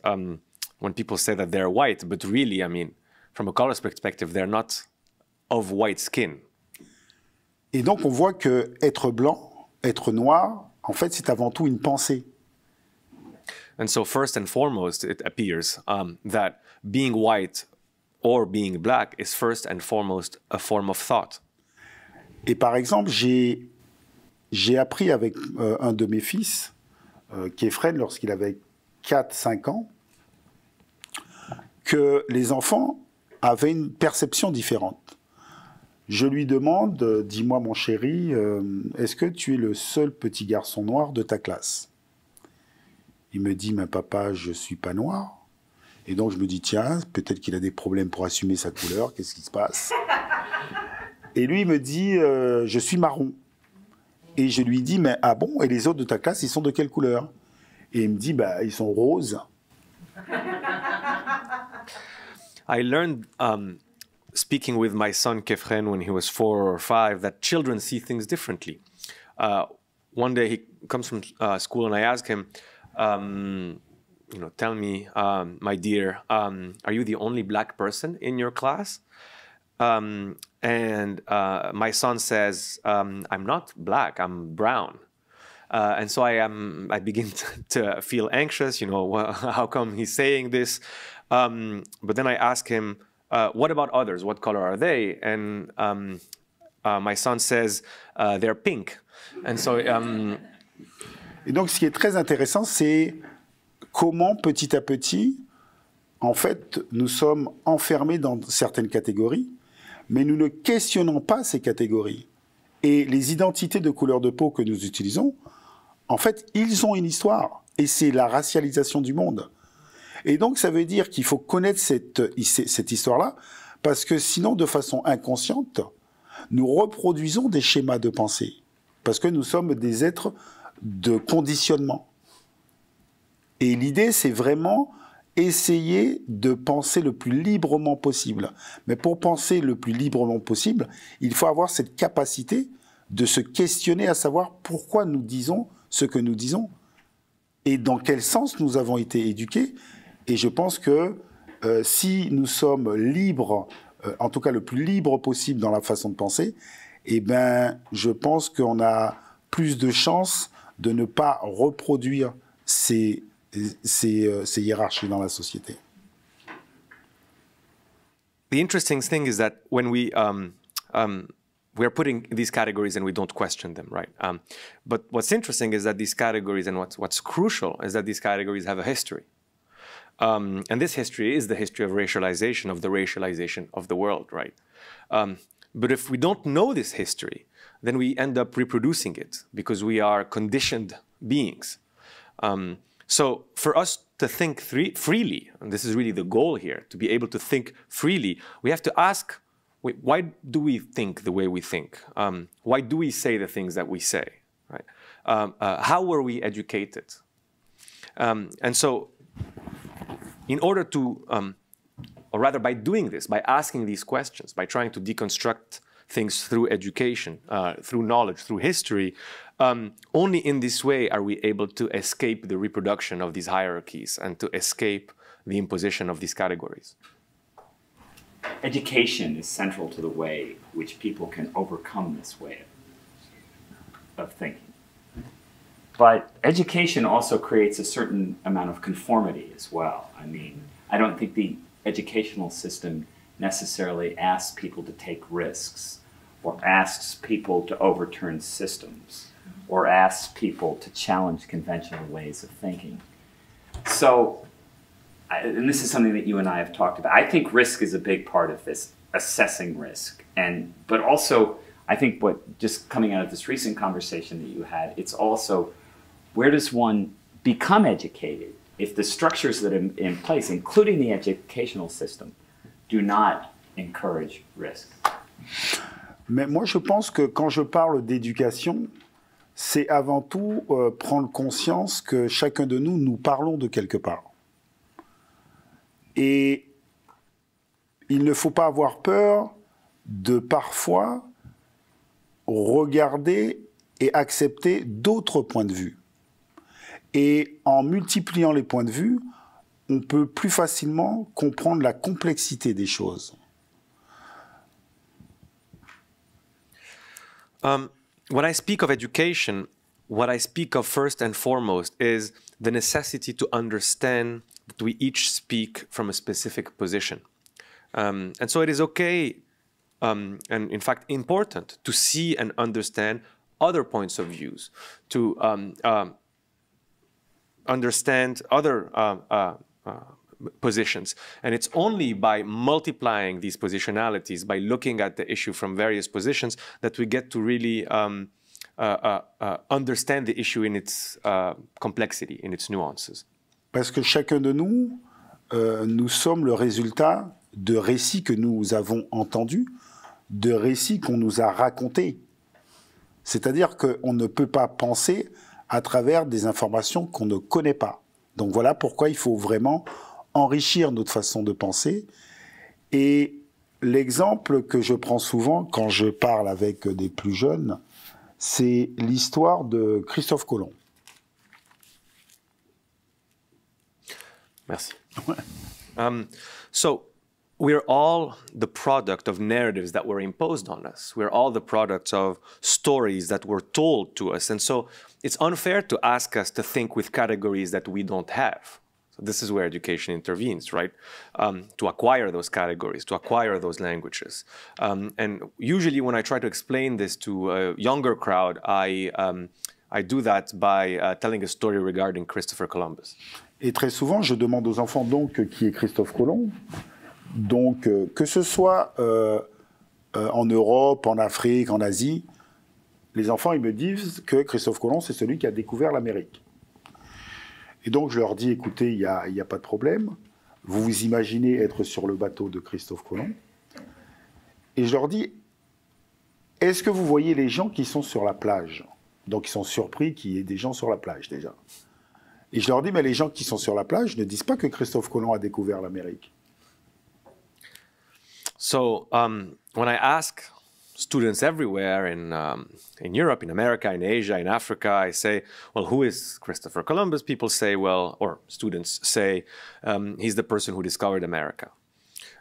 Speaker 2: when people say that they're white, but really, I mean, from a color's perspective, they're not of white skin.
Speaker 3: Et donc, on voit que être blanc, être noir, en fait, c'est avant tout une pensée.
Speaker 2: And so first and foremost, it appears that being white or being black is first and foremost a form of thought.
Speaker 3: Et par exemple, j'ai appris avec un de mes fils, Kefren, lorsqu'il avait 4-5 ans, que les enfants avaient une perception différente. Je lui demande, dis-moi mon chéri, est-ce que tu es le seul petit garçon noir de ta classe? Il me dit, mais papa, je ne suis pas noir. Et donc je me dis, tiens, peut-être qu'il a des problèmes pour assumer sa couleur, qu'est-ce qui se passe? Et lui, il me dit, je suis marron. Et je lui dis, mais ah bon, et les autres de ta classe, ils sont de quelle couleur? Et il me dit, bah, ils sont roses.
Speaker 2: I learned, speaking with my son Kefren when he was 4 or 5, that children see things differently. One day he comes from school and I ask him, tell me, my dear, are you the only black person in your class? And my son says, I'm not black, I'm brown. And so I begin to feel anxious, how come he's saying this? But then I ask him, what about others? What color are they? And my son says, they're pink. And so...
Speaker 3: Et donc, ce qui est très intéressant, c'est comment, petit à petit, en fait, nous sommes enfermés dans certaines catégories, mais nous ne questionnons pas ces catégories. Et les identités de couleur de peau que nous utilisons, en fait, ils ont une histoire. Et c'est la racialisation du monde. Et donc, ça veut dire qu'il faut connaître cette histoire-là, parce que sinon, de façon inconsciente, nous reproduisons des schémas de pensée. Parce que nous sommes des êtres de conditionnement. Et l'idée, c'est vraiment essayer de penser le plus librement possible. Mais pour penser le plus librement possible, il faut avoir cette capacité de se questionner à savoir pourquoi nous disons ce que nous disons et dans quel sens nous avons été éduqués. Et je pense que si nous sommes libres, en tout cas le plus libre possible dans la façon de penser, eh ben, je pense qu'on a plus de chances de ne pas reproduire ces hiérarchies dans la société.
Speaker 2: The interesting thing is that when we are putting these categories and we don't question them, right? But what's interesting is that these categories, and what's crucial is that these categories have a history. And this history is the history of racialization, of the racialization of the world, right? But if we don't know this history, then we end up reproducing it because we are conditioned beings. So for us to think freely, and this is really the goal here, to be able to think freely, we have to ask, wait, why do we think the way we think? Why do we say the things that we say? Right? How were we educated? And so, in order to, or rather by doing this, by asking these questions, by trying to deconstruct things through education, through knowledge, through history, only in this way are we able to escape the reproduction of these hierarchies and to escape the imposition of these categories.
Speaker 1: Education is central to the way which people can overcome this way of thinking. But education also creates a certain amount of conformity as well. I mean, I don't think the educational system necessarily asks people to take risks, or asks people to overturn systems, or asks people to challenge conventional ways of thinking. So, and this is something that you and I have talked about, I think risk is a big part of this, assessing risk. But also, I think what, just coming out of this recent conversation that you had, it's also, where does one become educated if the structures that are in place, including the educational system, do not encourage risk?
Speaker 3: Mais moi, je pense que quand je parle d'éducation, c'est avant tout prendre conscience que chacun de nous, nous parlons de quelque part. Et il ne faut pas avoir peur de parfois regarder et accepter d'autres points de vue. Et en multipliant les points de vue, on peut plus facilement comprendre la complexité des choses.
Speaker 2: When I speak of education, what I speak of first and foremost is the necessity to understand that we each speak from a specific position. And so it is okay, and in fact important, to see and understand other points of views, to understand other positions. And it's only by multiplying these positionalities, by looking at the issue from various positions, that we get to really understand the issue in its complexity, in its nuances.
Speaker 3: Parce que chacun de nous, nous sommes le résultat de récits que nous avons entendus, de récits qu'on nous a racontés. C'est-à-dire qu'on ne peut pas penser à travers des informations qu'on ne connaît pas. Donc voilà pourquoi il faut vraiment enrichir notre façon de penser. Et l'exemple que je prends souvent quand je parle avec des plus jeunes, c'est l'histoire de Christophe Colomb.
Speaker 2: Merci. So, we're all the product of narratives that were imposed on us. We're all the products of stories that were told to us. And so it's unfair to ask us to think with categories that we don't have. So this is where education intervenes, right? To acquire those categories, to acquire those languages. And usually when I try to explain this to a younger crowd, I do that by telling a story regarding Christopher Columbus.
Speaker 3: Et très souvent, je demande aux enfants donc qui est Christophe Colomb. Donc, que ce soit en Europe, en Afrique, en Asie, les enfants, ils me disent que Christophe Colomb, c'est celui qui a découvert l'Amérique. Et donc, je leur dis, écoutez, il n'y a pas de problème. Vous vous imaginez être sur le bateau de Christophe Colomb. Et je leur dis, est-ce que vous voyez les gens qui sont sur la plage? Donc, ils sont surpris qu'il y ait des gens sur la plage, déjà. Et je leur dis, mais les gens qui sont sur la plage ne disent pas que Christophe Colomb a découvert l'Amérique.
Speaker 2: So when I ask students everywhere in Europe, in America, in Asia, in Africa, I say, well, who is Christopher Columbus? People say, well, or students say, he's the person who discovered America.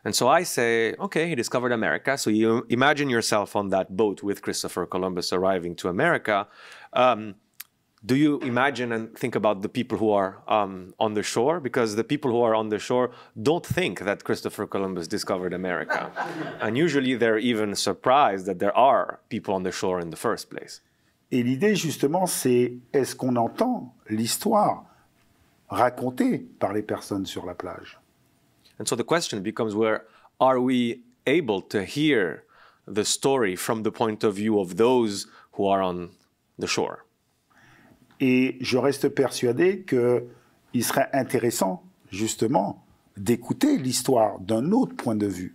Speaker 2: And so I say, okay, he discovered America. So you imagine yourself on that boat with Christopher Columbus arriving to America. Do you imagine and think about the people who are on the shore? Because the people who are on the shore don't think that Christopher Columbus discovered America. And usually they're even surprised that there are people on the shore in the first place.
Speaker 3: Et l'idée, justement, c'est est-ce qu'on entend l'histoire racontée par les personnes sur la plage?
Speaker 2: And so the question becomes, where are we able to hear the story from the point of view of those who are on the shore?
Speaker 3: Et je reste persuadé que il serait intéressant, justement, d'écouter l'histoire d'un autre point de vue.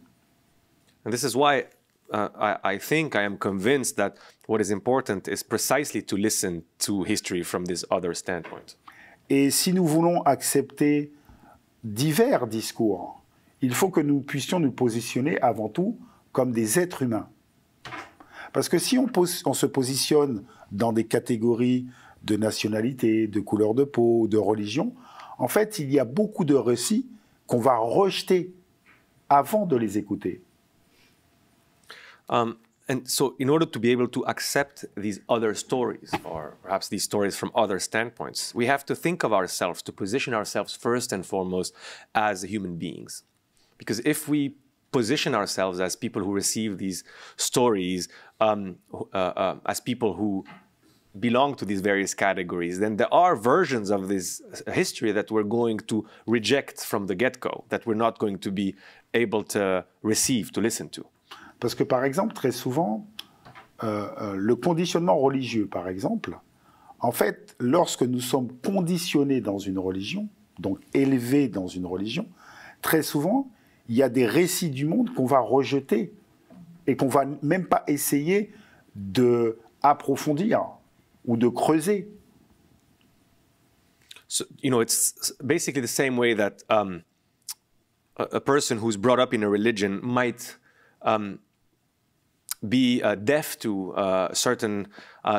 Speaker 2: And this is why I think, I am convinced that what is important is precisely to listen to history from this other standpoint.
Speaker 3: Et si nous voulons accepter divers discours, il faut que nous puissions nous positionner avant tout comme des êtres humains. Parce que si on se positionne dans des catégories de nationalité, de couleur de peau, de religion, en fait, il y a beaucoup de récits qu'on va rejeter avant de les écouter.
Speaker 2: And so in order to be able to accept these other stories, or perhaps these stories from other standpoints, we have to think of ourselves, to position ourselves first and foremost as human beings. Because if we position ourselves as people who receive these stories, as people who belong to these various categories, then there are versions of this history that we're going to reject from the get-go, that we're not going to be able to receive, to listen to.
Speaker 3: Parce que, par exemple, très souvent, le conditionnement religieux, par exemple, en fait, lorsque nous sommes conditionnés dans une religion, donc élevés dans une religion, très souvent, il y a des récits du monde qu'on va rejeter et qu'on va même pas essayer d'approfondir ou de creuser.
Speaker 2: So, you know, it's basically the same way that a person who's brought up in a religion might be deaf to certain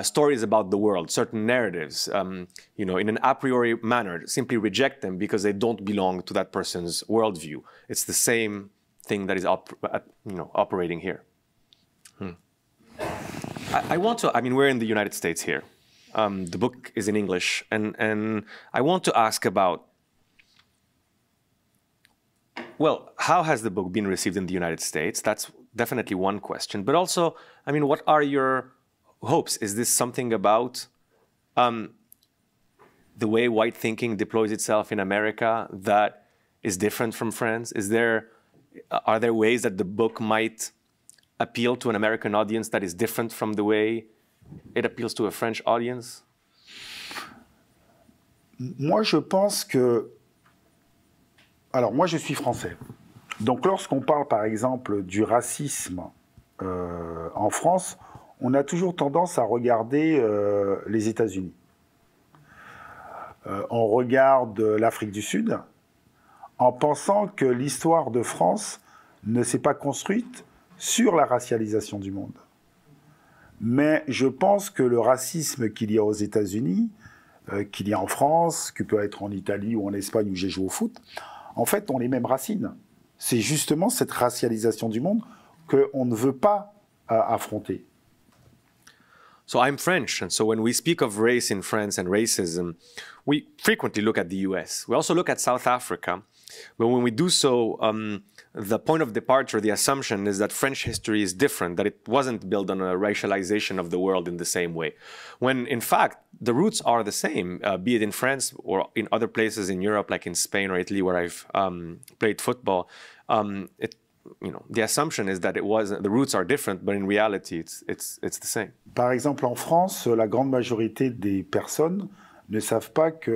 Speaker 2: stories about the world, certain narratives, you know, in an a priori manner, simply reject them because they don't belong to that person's worldview. It's the same thing that is operating here. I want to, I mean, we're in the United States here. The book is in English, and I want to ask about, well, how has the book been received in the United States? That's definitely one question. But also, I mean, what are your hopes? Is this something about the way white thinking deploys itself in America that is different from France? Are there ways that the book might appeal to an American audience that is different from the way it appeals to a French audience?
Speaker 3: Moi, je pense que... Alors, moi, je suis français. Donc, lorsqu'on parle, par exemple, du racisme en France, on a toujours tendance à regarder les États-Unis. On regarde l'Afrique du Sud en pensant que l'histoire de France ne s'est pas construite sur la racialisation du monde. Mais je pense que le racisme qu'il y a aux États-Unis, qu'il y a en France, qu'il peut être en Italie ou en Espagne où j'ai joué au foot, en fait, ont les mêmes racines. C'est justement cette racialisation du monde qu'on ne veut pas affronter.
Speaker 2: So I'm French, and so when we speak of race in France and racism, we frequently look at the US. We also look at South Africa. But when we do so, the point of departure, the assumption is that French history is different, that it wasn't built on a racialization of the world in the same way. When, in fact, the roots are the same, be it in France or in other places in Europe, like in Spain or Italy, where I've played football. The assumption is that the roots are different, but in reality, it's the same.
Speaker 3: Par exemple, en France, la grande majorité des personnes ne savent pas qu'il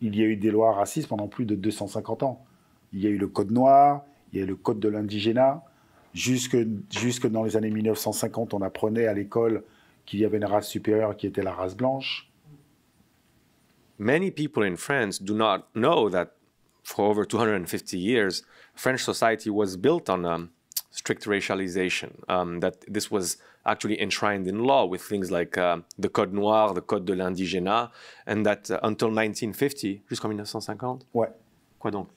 Speaker 3: y a eu des lois racistes pendant plus de 250 ans. Il y a eu le Code noir, il y a eu le Code de l'indigénat. Jusque dans les années 1950, on apprenait à l'école qu'il y avait une race supérieure qui était la race blanche.
Speaker 2: Many people in France do not know that for over 250 years, French society was built on strict racialization, that this was actually enshrined in law with things like the Code noir, the Code de l'indigénat, and that until 1950, jusqu'en 1950.
Speaker 3: Ouais.
Speaker 2: Quoi donc?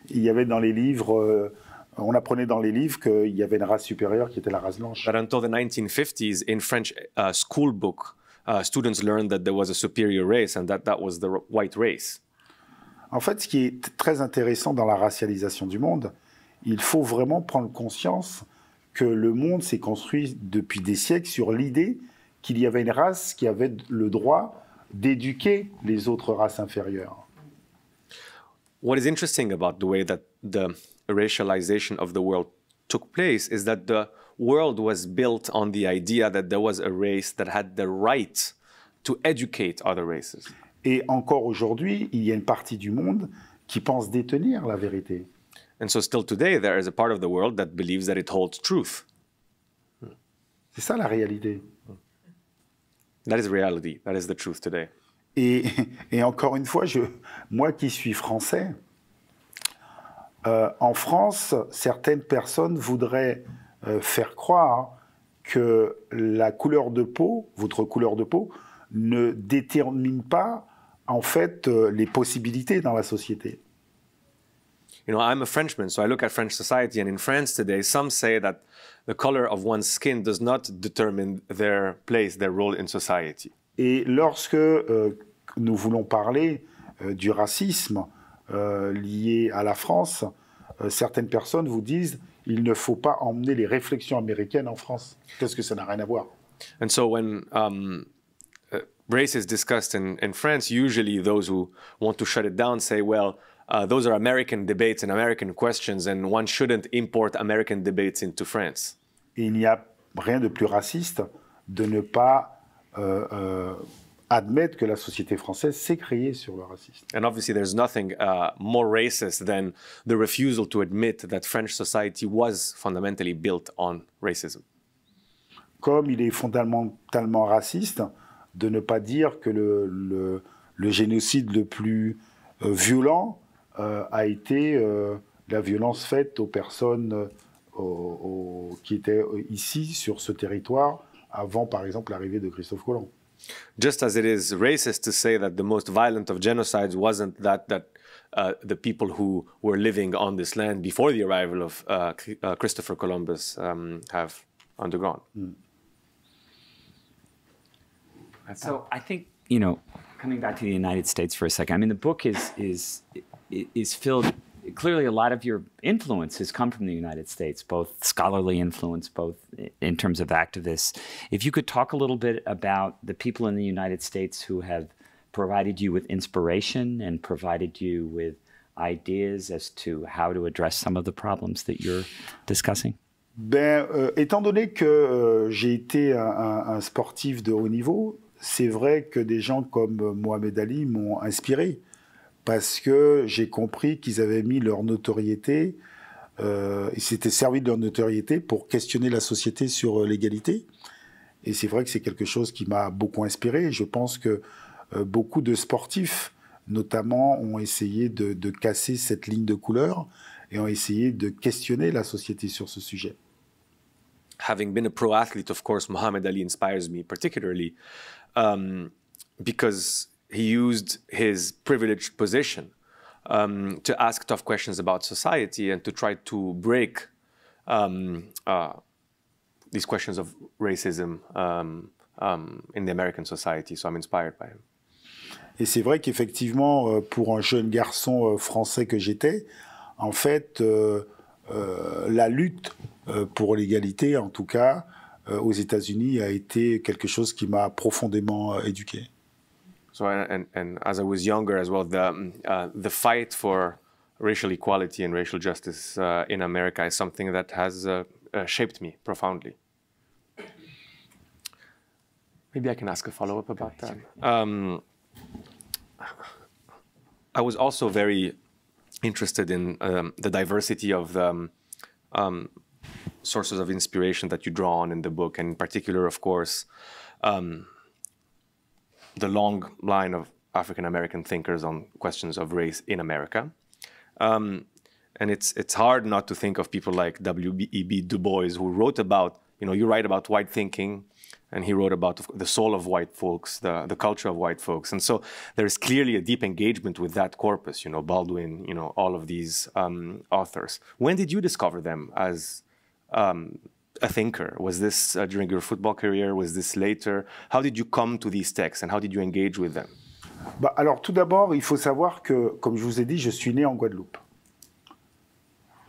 Speaker 3: Il y avait dans les livres, on apprenait dans les livres qu'il y avait une race supérieure qui était la race blanche.
Speaker 2: That until the 1950s, in French school book, students learned that there was a superior race and that was the white race.
Speaker 3: En fait, ce qui est très intéressant dans la racialisation du monde, il faut vraiment prendre conscience que le monde s'est construit depuis des siècles sur l'idée qu'il y avait une race qui avait le droit d'éduquer les autres races inférieures.
Speaker 2: What is interesting about the way that the racialization of the world took place is that the world was built on the idea that there was a race that had the right to educate other races.
Speaker 3: Et encore aujourd'hui, il y a une partie du monde qui pense détenir la vérité.
Speaker 2: And so still today, there is a part of the world that believes that it holds truth.
Speaker 3: C'est ça la réalité.
Speaker 2: That is reality. That is the truth today.
Speaker 3: Et encore une fois, moi qui suis français, en France, certaines personnes voudraient faire croire que la couleur de peau, votre couleur de peau, ne détermine pas en fait les possibilités dans la société.
Speaker 2: You know, I'm a Frenchman, so I look at French society, and in France today, some say that the color of one's skin does not determine their place, their role in society.
Speaker 3: Et lorsque nous voulons parler du racisme lié à la France, certaines personnes vous disent il ne faut pas emmener les réflexions américaines en France. Qu'est-ce que ça n'a rien à voir?
Speaker 2: And so when race is discussed in France, usually those who want to shut it down say, well, those are American debates and American questions, and one shouldn't import American debates into France.
Speaker 3: Et il n'y a rien de plus raciste de ne pas admettre que la société française s'est créée sur le racisme.
Speaker 2: And obviously there's nothing more racist than the refusal to admit that French society was fundamentally built on racism.
Speaker 3: Comme il est fondamentalement raciste de ne pas dire que le génocide le plus violent a été la violence faite aux personnes qui étaient ici, sur ce territoire, avant, par exemple, l'arrivée de Christophe Colomb.
Speaker 2: Just as it is racist to say that the most violent of genocides wasn't that the people who were living on this land before the arrival of Christopher Columbus have undergone.
Speaker 1: So I think, you know, coming back to the United States for a second, I mean, the book is filled, clearly a lot of your influence has come from the United States, both scholarly influence, both in terms of activists. If you could talk a little bit about the people in the United States who have provided you with inspiration and provided you with ideas as to how to address some of the problems that you're discussing.
Speaker 3: Étant donné que j'ai été un sportif de haut niveau, c'est vrai que des gens comme Mohamed Ali m'ont inspiré, parce que j'ai compris qu'ils avaient mis leur notoriété, ils s'étaient servis de leur notoriété pour questionner la société sur l'égalité. Et c'est vrai que c'est quelque chose qui m'a beaucoup inspiré. Je pense que beaucoup de sportifs, notamment, ont essayé de casser cette ligne de couleur et ont essayé de questionner la société sur ce sujet.
Speaker 2: Having been a pro athlete, of course, Muhammad Ali inspires me particularly because he used his privileged position to ask tough questions about society and to try to break these questions of racism in the American society. So I'm inspired by him.
Speaker 3: Et c'est vrai qu'effectivement, pour un jeune garçon français que j'étais, en fait, la lutte pour l'égalité, en tout cas, aux États-Unis, a été quelque chose qui m'a profondément éduqué.
Speaker 2: So, and as I was younger as well, the fight for racial equality and racial justice in America is something that has shaped me profoundly. Maybe I can ask a follow-up about that. I was also very interested in the diversity of the sources of inspiration that you draw on in the book, and in particular, of course, the long line of African-American thinkers on questions of race in America. And it's hard not to think of people like W.E.B. Du Bois, who wrote about, you write about white thinking, and he wrote about the soul of white folks, the culture of white folks. And so there is clearly a deep engagement with that corpus, Baldwin, all of these authors. When did you discover them as a thinker? Was this during your football career? Was this later? How did you come to these texts and how did you engage with them?
Speaker 3: Alors tout d'abord, il faut savoir que, comme je vous ai dit, je suis né en Guadeloupe.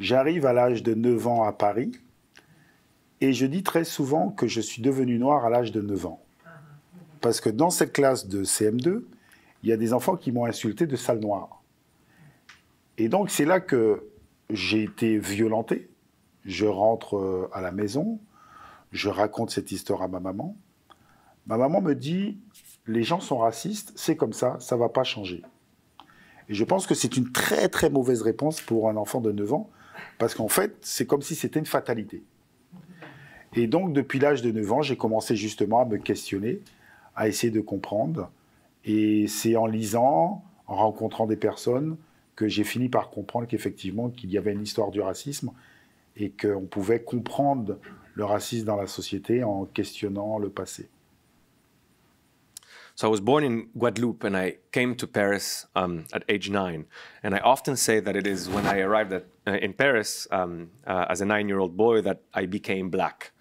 Speaker 3: J'arrive à l'âge de 9 ans à Paris et je dis très souvent que je suis devenu noir à l'âge de 9 ans. Parce que dans cette classe de CM2, il y a des enfants qui m'ont insulté de sale noir. Et donc c'est là que j'ai été violenté. Je rentre à la maison, je raconte cette histoire à ma maman. Ma maman me dit les gens sont racistes, c'est comme ça ne va pas changer. Et je pense que c'est une très très mauvaise réponse pour un enfant de 9 ans, parce qu'en fait, c'est comme si c'était une fatalité. Et donc, depuis l'âge de 9 ans, j'ai commencé justement à me questionner, à essayer de comprendre. Et c'est en lisant, en rencontrant des personnes, que j'ai fini par comprendre qu'effectivement, qu'il y avait une histoire du racisme et qu'on pouvait comprendre le racisme dans la société en questionnant le passé.
Speaker 2: So I was born in Guadeloupe and I came to Paris at age 9. And I often say that it is when I arrived in Paris as a 9-year-old boy that I became black.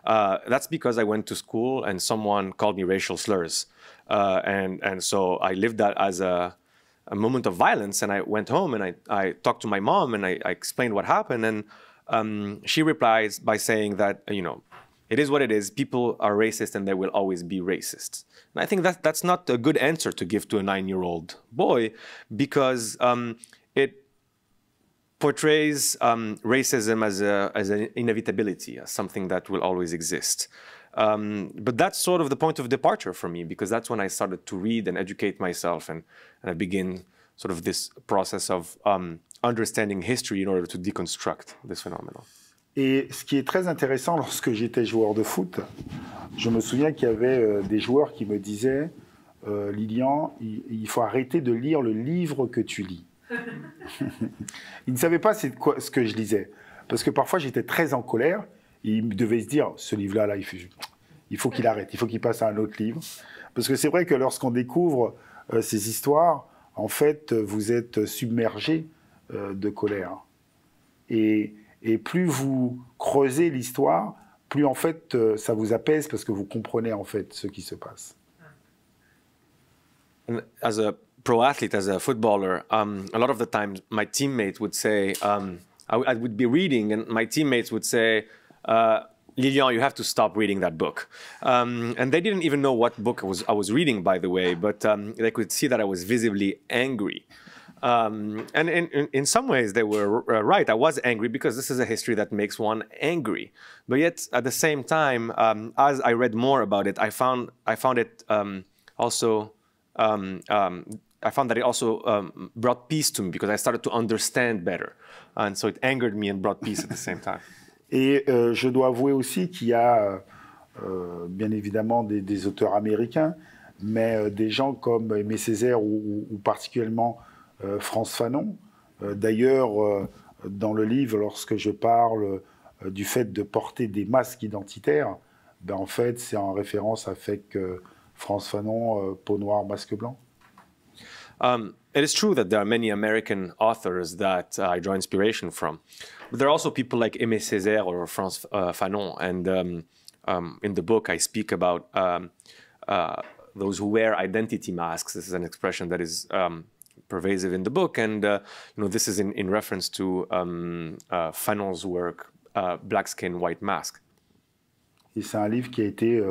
Speaker 2: That's because I went to school and someone called me racial slurs. And so I lived that as a moment of violence. And I went home and I talked to my mom and I explained what happened. And she replies by saying that, you know, it is what it is. People are racist and they will always be racist. And I think that's not a good answer to give to a 9-year-old boy because it portrays racism as an inevitability, as something that will always exist. But that's sort of the point of departure for me because that's when I started to read and educate myself and I begin sort of this process of understanding history in order to deconstruct this phenomenon.
Speaker 3: Et ce qui est très intéressant, lorsque j'étais joueur de foot, je me souviens qu'il y avait des joueurs qui me disaient « Lilian, il faut arrêter de lire le livre que tu lis. » Ils ne savaient pas ce que je lisais. Parce que parfois, j'étais très en colère. Et ils devaient se dire « Ce livre-là, il faut qu'il arrête, il faut qu'il passe à un autre livre. » Parce que c'est vrai que lorsqu'on découvre ces histoires, en fait, vous êtes submergé de colère. Et plus vous creusez l'histoire, plus en fait ça vous apaise parce que vous comprenez en fait ce qui se passe.
Speaker 2: And as a pro athlete, as a footballer, a lot of the times my teammates would say, I would be reading and my teammates would say, Lilian, you have to stop reading that book. And they didn't even know what book I was reading, by the way, but they could see that I was visibly angry. And in some ways, they were right. I was angry because this is a history that makes one angry. But yet, at the same time, as I read more about it, I found it also. I found that it also brought peace to me because I started to understand better, and so it angered me and brought peace at the same time.
Speaker 3: Et je dois avouer aussi qu'il y a bien évidemment des auteurs américains, mais des gens comme Aimé Césaire ou particulièrement Frantz Fanon. D'ailleurs, dans le livre, lorsque je parle du fait de porter des masques identitaires, ben en fait, c'est en référence avec Frantz Fanon, peau noire, masque blanc.
Speaker 2: It is true that there are many American authors that I draw inspiration from. But there are also people like Aimé Césaire or Frantz Fanon. And in the book, I speak about those who wear identity masks. This is an expression that is pervasive in the book, and this is in reference to Fanon's work, Black Skin, White Mask.
Speaker 3: Et c'est un livre qui a été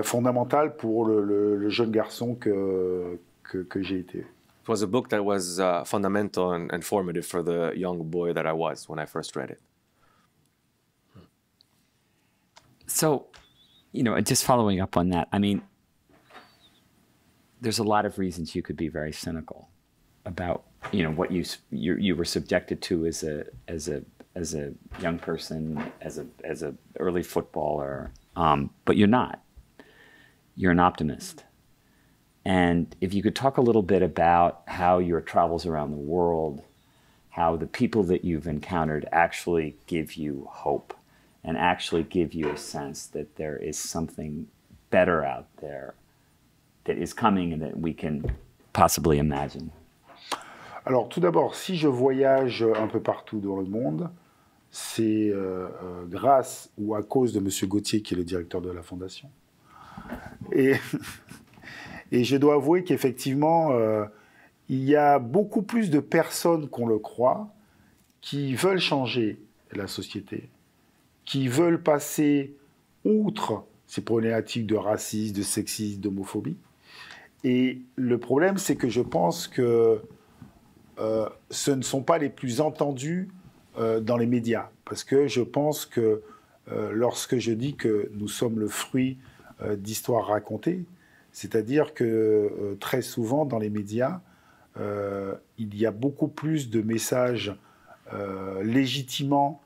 Speaker 3: fondamental pour le jeune garçon que j'ai été.
Speaker 2: It was a book that was fundamental and formative for the young boy that I was when I first read it.
Speaker 1: So, just following up on that, I mean, there's a lot of reasons you could be very cynical about what you were subjected to as a young person, as a early footballer, but you're not. You're an optimist. And if you could talk a little bit about how your travels around the world, how the people that you've encountered actually give you hope and actually give you a sense that there is something better out there that is coming and that we can possibly imagine.
Speaker 3: Alors tout d'abord, si je voyage un peu partout dans le monde, c'est grâce ou à cause de M. Gauthier, qui est le directeur de la Fondation. Et je dois avouer qu'effectivement, il y a beaucoup plus de personnes qu'on le croit qui veulent changer la société, qui veulent passer outre ces problématiques de racisme, de sexisme, d'homophobie. Et le problème, c'est que je pense que ce ne sont pas les plus entendus dans les médias. Parce que je pense que lorsque je dis que nous sommes le fruit d'histoires racontées, C'est-à-dire que très souvent dans les médias, il y a beaucoup plus de messages légitimant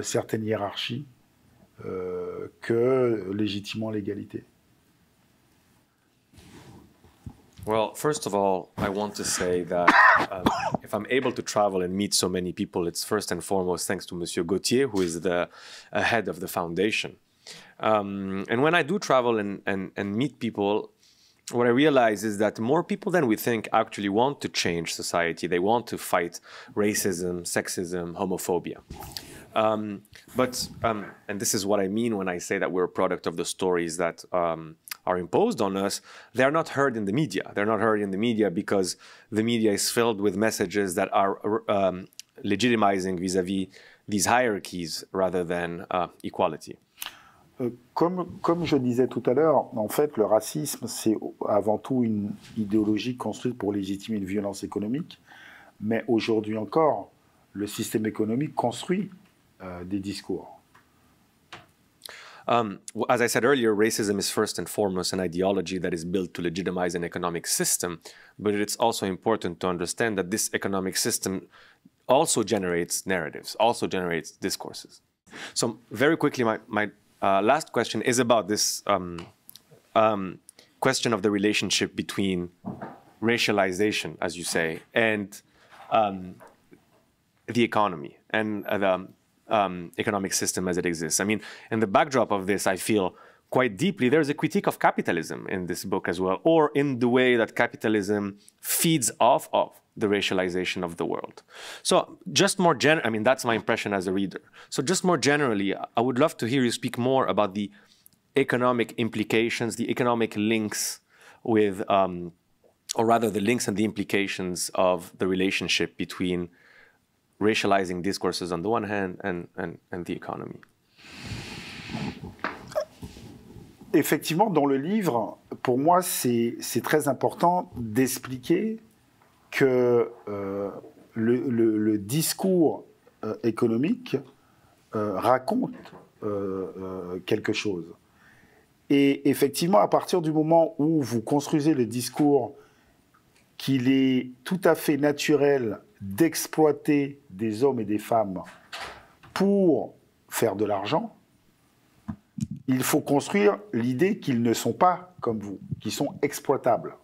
Speaker 3: certaines hiérarchies que légitimant l'égalité.
Speaker 2: Well, first of all, I want to say that if I'm able to travel and meet so many people, it's first and foremost thanks to Monsieur Gauthier, who is the head of the foundation. And when I do travel and meet people, what I realize is that more people than we think actually want to change society. They want to fight racism, sexism, homophobia. And this is what I mean when I say that we're a product of the stories that are imposed on us. They're not heard in the media. They're not heard in the media because the media is filled with messages that are legitimizing vis-à-vis these hierarchies rather than equality.
Speaker 3: Comme je disais tout à l'heure, en fait, le racisme, c'est avant tout une idéologie construite pour légitimer une violence économique. Mais aujourd'hui encore, le système économique construit des discours.
Speaker 2: As I said earlier, racism is first and foremost an ideology that is built to legitimize an economic system, but it's also important to understand that this economic system also generates narratives, also generates discourses. So very quickly, my last question is about this question of the relationship between racialization, as you say, and the economy and the economic system as it exists. I mean, in the backdrop of this, I feel quite deeply there's a critique of capitalism in this book as well, or in the way that capitalism feeds off of the racialization of the world. So just more I mean, that's my impression as a reader. So just more generally, I would love to hear you speak more about the economic implications, the economic links with, or rather the links and the implications of the relationship between racializing discourses on the one hand and the economy.
Speaker 3: Effectivement, dans le livre, pour moi, c'est très important d'expliquer que le discours économique raconte quelque chose. Et effectivement, à partir du moment où vous construisez le discours qu'il est tout à fait naturel d'exploiter des hommes et des femmes pour faire de l'argent, il faut construire l'idée qu'ils ne sont pas comme vous, qu'ils sont exploitables.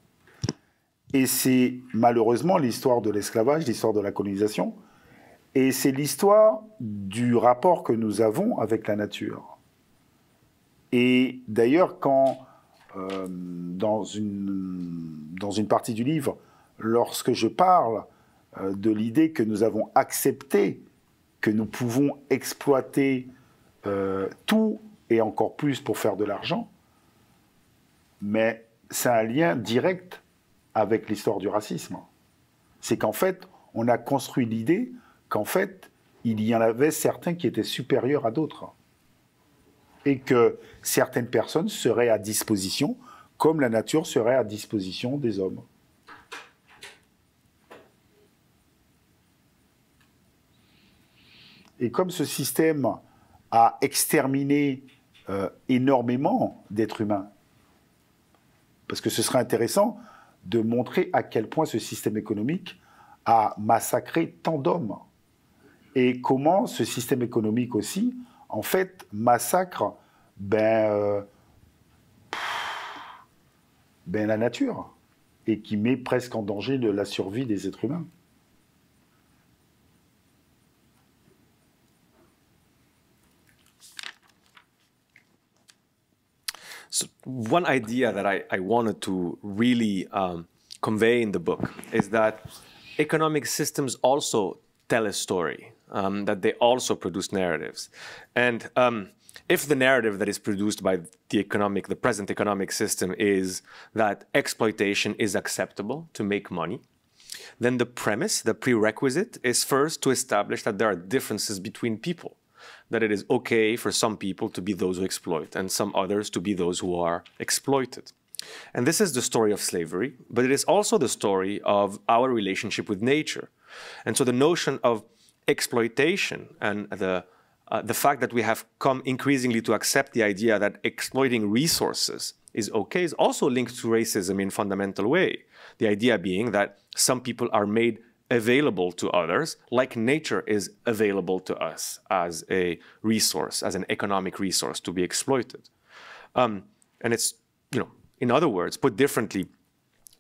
Speaker 3: Et c'est malheureusement l'histoire de l'esclavage, l'histoire de la colonisation, et c'est l'histoire du rapport que nous avons avec la nature. Et d'ailleurs, quand, dans une partie du livre, lorsque je parle de l'idée que nous avons accepté que nous pouvons exploiter tout et encore plus pour faire de l'argent, mais c'est un lien direct avec l'histoire du racisme. C'est qu'en fait, on a construit l'idée qu'en fait, il y en avait certains qui étaient supérieurs à d'autres. Et que certaines personnes seraient à disposition, comme la nature serait à disposition des hommes. Et comme ce système a exterminé énormément d'êtres humains, parce que ce serait intéressant de montrer à quel point ce système économique a massacré tant d'hommes, et comment ce système économique aussi, en fait, massacre la nature, et qui met presque en danger la survie des êtres humains.
Speaker 2: So one idea that I wanted to really convey in the book is that economic systems also tell a story, that they also produce narratives. And if the narrative that is produced by the present economic system is that exploitation is acceptable to make money, then the premise, the prerequisite, is first to establish that there are differences between people, that it is okay for some people to be those who exploit and some others to be those who are exploited. And this is the story of slavery, but it is also the story of our relationship with nature. And so the notion of exploitation and the fact that we have come increasingly to accept the idea that exploiting resources is okay is also linked to racism in a fundamental way. The idea being that some people are made available to others, like nature is available to us as a resource, as an economic resource to be exploited. And it's, in other words, put differently,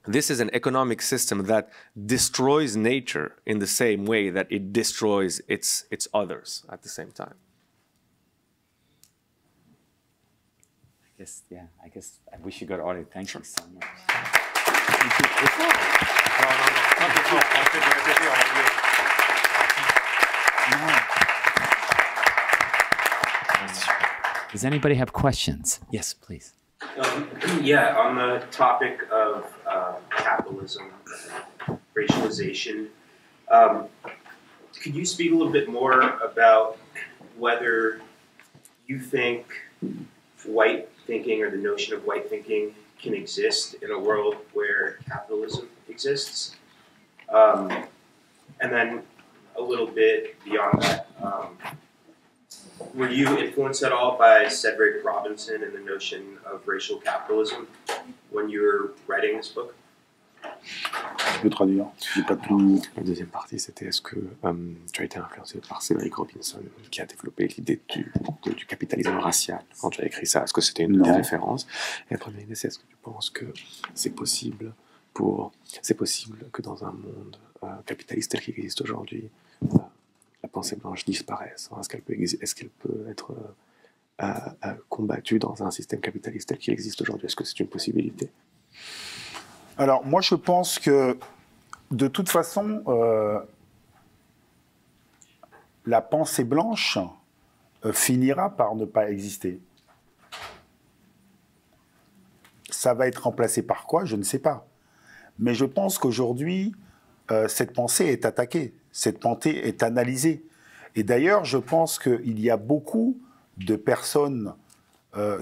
Speaker 2: this is an economic system that destroys nature in the same way that it destroys its others at the same time.
Speaker 1: I guess we should go to audio. Thank you so much. Does anybody have questions? Yes, please.
Speaker 5: Yeah, on the topic of capitalism, racialization, could you speak a little bit more about whether you think white thinking or the notion of white thinking can exist in a world where capitalism exists? And then a little bit beyond that, were you influenced at all by Cedric Robinson and the notion of racial capitalism when you were writing this book?
Speaker 3: Je peux traduire. J'ai pas tout.
Speaker 2: La deuxième partie, c'était est-ce que tu as été influencé par Cedric Robinson qui a développé l'idée du capitalisme racial quand tu as écrit ça? Est-ce que c'était une de tes références? Et la première idée, c'est est-ce que tu penses que c'est possible que dans un monde capitaliste tel qu'il existe aujourd'hui, la pensée blanche disparaisse? Est-ce qu'elle peut être combattue dans un système capitaliste tel qu'il existe aujourd'hui? Est-ce que c'est une possibilité?
Speaker 3: Alors, moi, je pense que, de toute façon, la pensée blanche finira par ne pas exister. Ça va être remplacé par quoi? Je ne sais pas. Mais je pense qu'aujourd'hui, cette pensée est attaquée, cette pensée est analysée. Et d'ailleurs, je pense qu'il y a beaucoup de personnes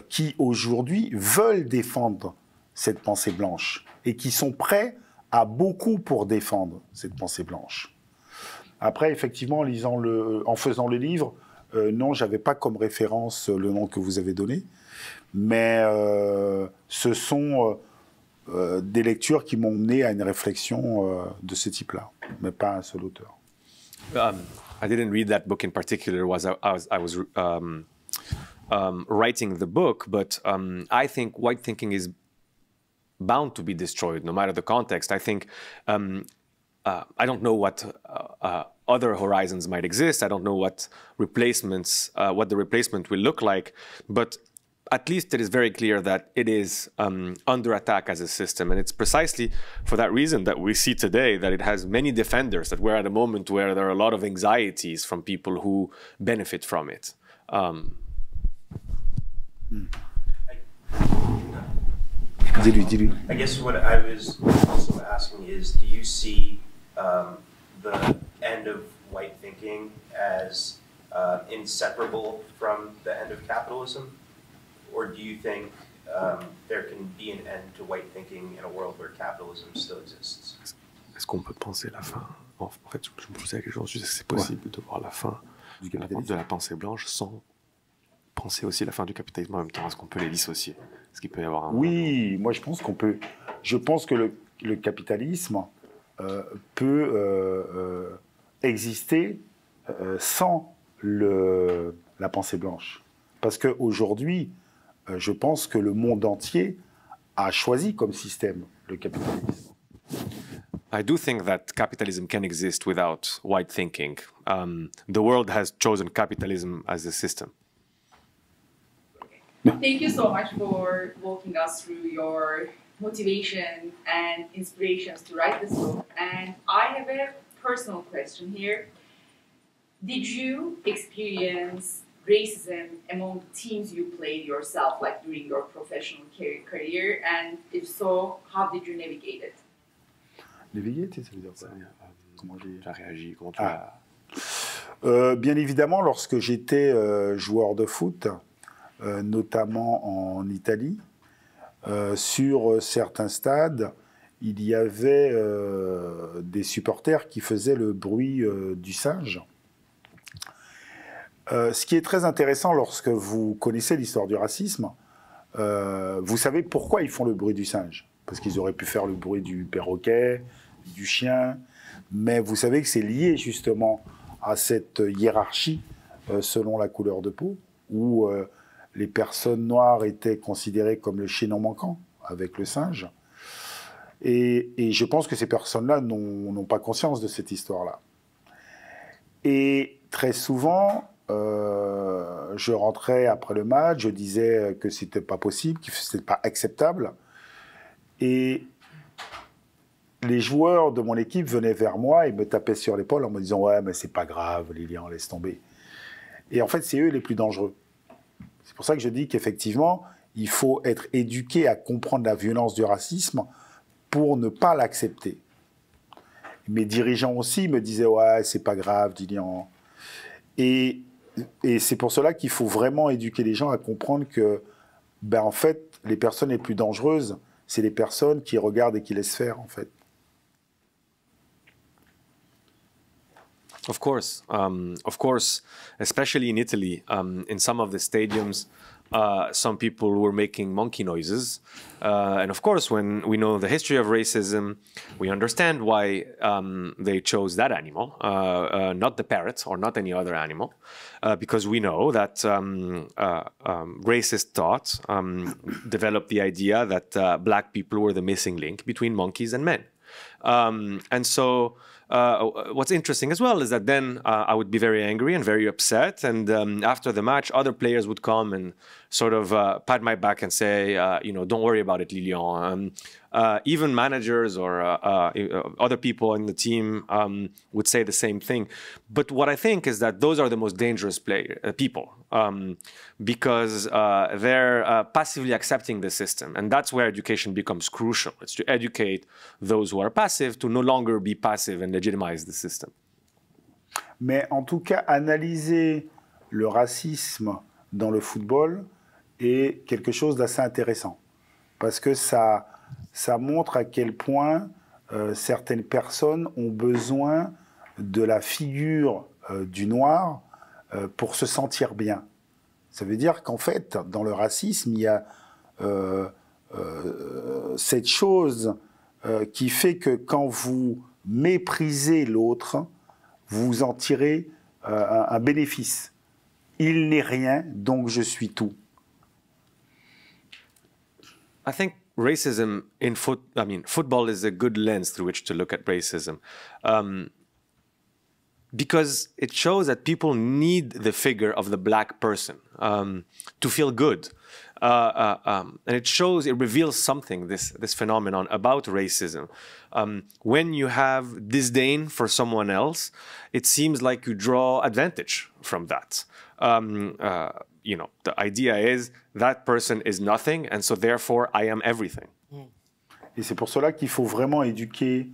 Speaker 3: qui, aujourd'hui, veulent défendre cette pensée blanche et qui sont prêts à beaucoup pour défendre cette pensée blanche. Après, effectivement, en faisant le livre, non, je n'avais pas comme référence le nom que vous avez donné, mais ce sont des lectures qui m'ont mené à une réflexion de ce type-là, mais pas un seul auteur.
Speaker 2: I didn't read that book in particular as I was writing the book, but I think white thinking is bound to be destroyed, no matter the context. I think, I don't know what other horizons might exist. I don't know what replacements, what the replacement will look like, but at least it is very clear that it is under attack as a system. And it's precisely for that reason that we see today that it has many defenders, that we're at a moment where there are a lot of anxieties from people who benefit from it.
Speaker 3: Dis-lui.
Speaker 5: I guess what I was also asking is, do you see the end of white thinking as inseparable from the end of capitalism? Or do you think there can be an end to white thinking in a world where capitalism still exists?
Speaker 2: Est-ce qu'on peut penser la fin? En fait, je me posais la question, je disais que c'est possible de voir la fin de la pensée blanche sans penser aussi la fin du capitalisme en même temps. Est-ce qu'on peut les dissocier? Est-ce qu'il peut y avoir un...
Speaker 3: Oui, moi je pense qu'on peut. Je pense que le capitalisme peut exister sans la pensée blanche. Parce qu'aujourd'hui, je pense que le monde entier a choisi comme système le capitalisme.
Speaker 2: I do think that capitalism can exist without white thinking. The world has chosen capitalism as a system.
Speaker 6: Thank you so much for walking us through your motivation and inspirations to write this book. And I have a personal question here. Did you experience racism among the teams you played yourself, like during your professional career? And if so, how did you navigate it?
Speaker 3: Navigate, ça veut dire quoi?
Speaker 2: Comment tu as réagi? Comment tu
Speaker 3: Bien évidemment, lorsque j'étais joueur de foot, notamment en Italie, sur certains stades, il y avait des supporters qui faisaient le bruit du singe. Ce qui est très intéressant lorsque vous connaissez l'histoire du racisme, vous savez pourquoi ils font le bruit du singe? Parce qu'ils auraient pu faire le bruit du perroquet, du chien, mais vous savez que c'est lié justement à cette hiérarchie selon la couleur de peau, où les personnes noires étaient considérées comme le chaînon manquant avec le singe. Et je pense que ces personnes-là n'ont pas conscience de cette histoire-là. Et très souvent, je rentrais après le match, je disais que c'était pas possible, que c'était pas acceptable. Et les joueurs de mon équipe venaient vers moi et me tapaient sur l'épaule en me disant « Ouais, mais c'est pas grave, Lilian, laisse tomber. » Et en fait, c'est eux les plus dangereux. C'est pour ça que je dis qu'effectivement, il faut être éduqué à comprendre la violence du racisme pour ne pas l'accepter. Mes dirigeants aussi me disaient « Ouais, c'est pas grave, Lilian. » Et c'est pour cela qu'il faut vraiment éduquer les gens à comprendre que, ben, en fait, les personnes les plus dangereuses, c'est les personnes qui regardent et qui laissent faire, en fait.
Speaker 2: Of course, especially in Italy, in some of the stadiums, some people were making monkey noises. And of course, when we know the history of racism, we understand why they chose that animal, not the parrot or not any other animal, because we know that racist thought developed the idea that black people were the missing link between monkeys and men. And so what's interesting as well is that then I would be very angry and very upset. And after the match, other players would come and sort of pat my back and say, don't worry about it, Lilian. Even managers or other people in the team would say the same thing. But what I think is that those are the most dangerous people because they're passively accepting the system. And that's where education becomes crucial. It's to educate those who are passive to no longer be passive and legitimize the system.
Speaker 3: Mais en tout cas, analyser le racisme dans le football est quelque chose d'assez intéressant. Parce que ça montre à quel point certaines personnes ont besoin de la figure du noir pour se sentir bien. Ça veut dire qu'en fait, dans le racisme, il y a cette chose qui fait que quand vous méprisez l'autre, vous en tirez un bénéfice. Il n'est rien, donc je suis tout.
Speaker 2: I think racism in football is a good lens through which to look at racism. Because it shows that people need the figure of the black person to feel good. And it reveals something, this phenomenon about racism. When you have disdain for someone else, it seems like you draw advantage from that. The idea is that person is nothing, and so therefore I am everything.
Speaker 3: Et c'est pour cela qu'il faut vraiment éduquer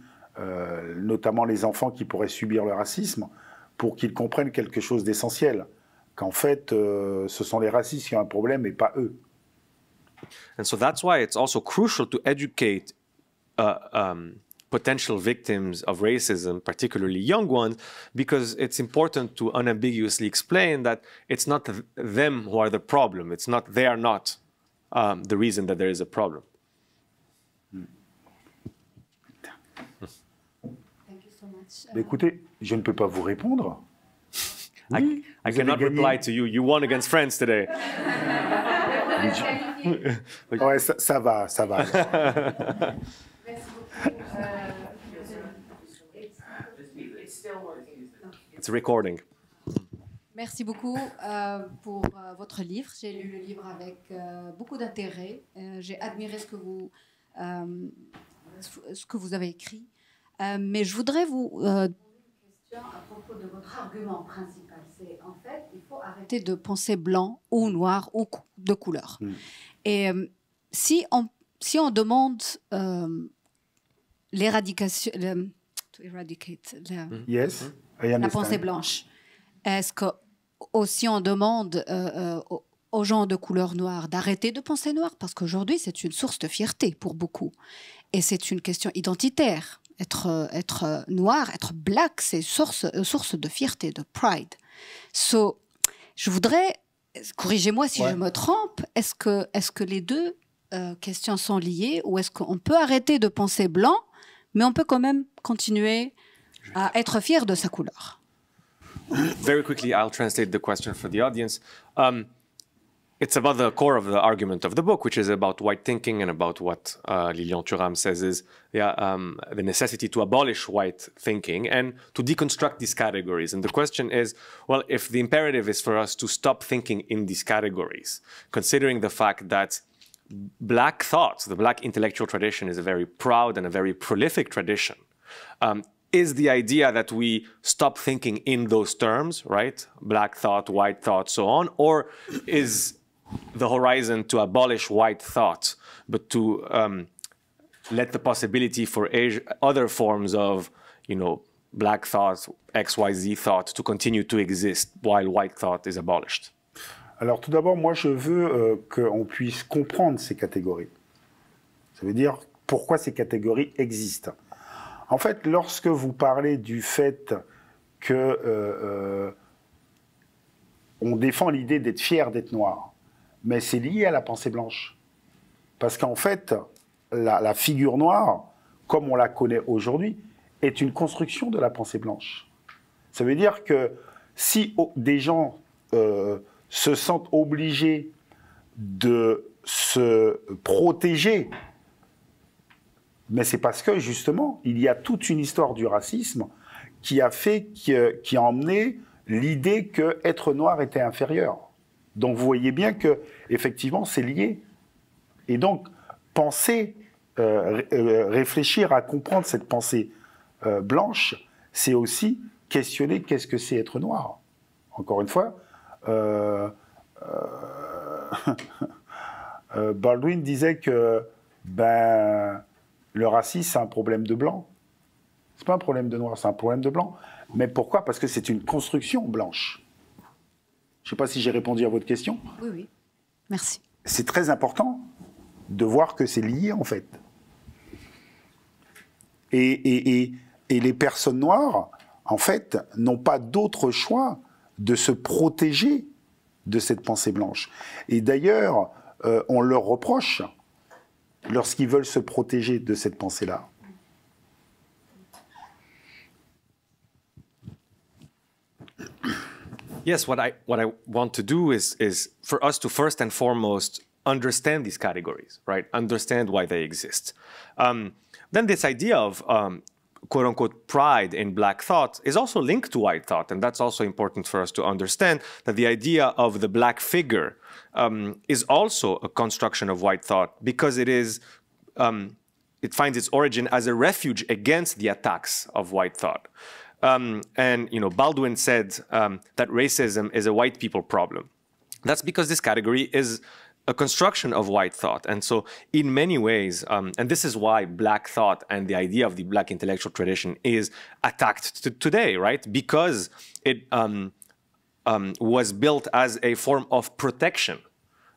Speaker 3: notamment les enfants qui pourraient subir le racisme pour qu'ils comprennent quelque chose d'essentiel, qu'en fait, ce sont les racistes qui ont un problème et pas eux.
Speaker 2: And so that's why it's also crucial to educate potential victims of racism, particularly young ones, because it's important to unambiguously explain that it's not them who are the problem. They are not the reason that there is a problem.
Speaker 7: Thank you so much.
Speaker 3: Écoutez, je ne peux pas vous répondre.
Speaker 2: I cannot reply to you. You won against France today.
Speaker 3: Ouais, ça va.
Speaker 6: Merci beaucoup.
Speaker 2: It's recording.
Speaker 7: Merci beaucoup pour votre livre. J'ai lu le livre avec beaucoup d'intérêt. J'ai admiré ce que vous avez écrit. Mais je voudrais vous poser une question à propos de votre argument principal. C'est en fait, il faut arrêter de penser blanc ou noir ou de couleur. Et si on demande l'éradication,
Speaker 3: Yes,
Speaker 7: la pensée blanche, est-ce que aussi on demande aux gens de couleur noire d'arrêter de penser noir? Parce qu'aujourd'hui, c'est une source de fierté pour beaucoup. Et c'est une question identitaire. Être noir, être black, c'est source de fierté, de pride. Je voudrais corrigez-moi si je me trompe, est-ce que les deux questions sont liées ou est-ce qu'on peut arrêter de penser blanc, mais on peut quand même continuer à être fier de sa couleur?
Speaker 2: Very quickly, I'll translate the question for the audience. It's about the core of the argument of the book, which is about white thinking and about what Lilian Thuram says is the necessity to abolish white thinking and to deconstruct these categories. And the question is, well, if the imperative is for us to stop thinking in these categories, considering the fact that Black thought, the Black intellectual tradition, is a very proud and a very prolific tradition, is the idea that we stop thinking in those terms, right? Black thought, white thought, so on, or is the horizon to abolish white thought, but to let the possibility for other forms of, Black thought, XYZ thought to continue to exist while white thought is abolished?
Speaker 3: Alors tout d'abord, moi je veux qu'on puisse comprendre ces catégories. Ça veut dire pourquoi ces catégories existent. En fait, lorsque vous parlez du fait que on défend l'idée d'être fier d'être noir, mais c'est lié à la pensée blanche. Parce qu'en fait, la figure noire, comme on la connaît aujourd'hui, est une construction de la pensée blanche. Ça veut dire que si des gens se sentent obligés de se protéger, mais c'est parce que, justement, il y a toute une histoire du racisme qui a emmené l'idée qu'être noir était inférieur. Donc vous voyez bien que, effectivement, c'est lié. Et donc, réfléchir à comprendre cette pensée blanche, c'est aussi questionner qu'est-ce que c'est être noir. Encore une fois, Baldwin disait que le racisme, c'est un problème de blanc. C'est pas un problème de noir, c'est un problème de blanc. Mais pourquoi? Parce que c'est une construction blanche. Je ne sais pas si j'ai répondu à votre question.
Speaker 7: Oui, oui. Merci.
Speaker 3: C'est très important de voir que c'est lié, en fait. Et les personnes noires, en fait, n'ont pas d'autre choix de se protéger de cette pensée blanche. Et d'ailleurs, on leur reproche lorsqu'ils veulent se protéger de cette pensée-là.
Speaker 2: Yes, what I want to do is for us to first and foremost understand these categories, right? Understand why they exist. Then this idea of quote-unquote pride in Black thought is also linked to white thought, and that's also important for us to understand that the idea of the Black figure is also a construction of white thought because it is it finds its origin as a refuge against the attacks of white thought. And Baldwin said that racism is a white people problem. That's because this category is a construction of white thought. And so in many ways, and this is why Black thought and the idea of the Black intellectual tradition is attacked today, right? Because it was built as a form of protection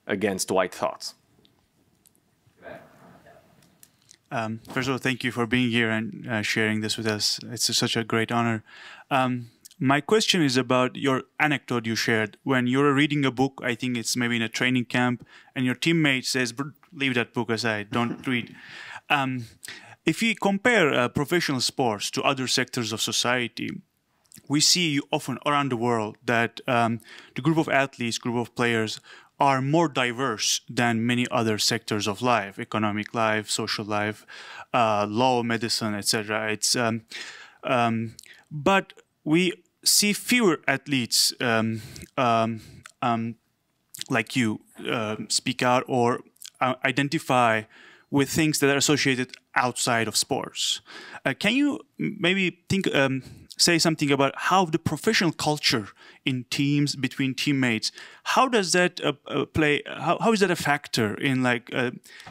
Speaker 2: against white thoughts.
Speaker 8: First of all, thank you for being here and sharing this with us. It's such a great honor. My question is about your anecdote you shared. When you're reading a book, I think it's maybe in a training camp, and your teammate says, leave that book aside, don't read. If we compare professional sports to other sectors of society, we see often around the world that the group of athletes, group of players, are more diverse than many other sectors of life, economic life, social life, law, medicine, etc. But we see fewer athletes like you speak out or identify with things that are associated outside of sports. Can you maybe say something about how the professional culture in teams, between teammates, how does that play? How is that a factor in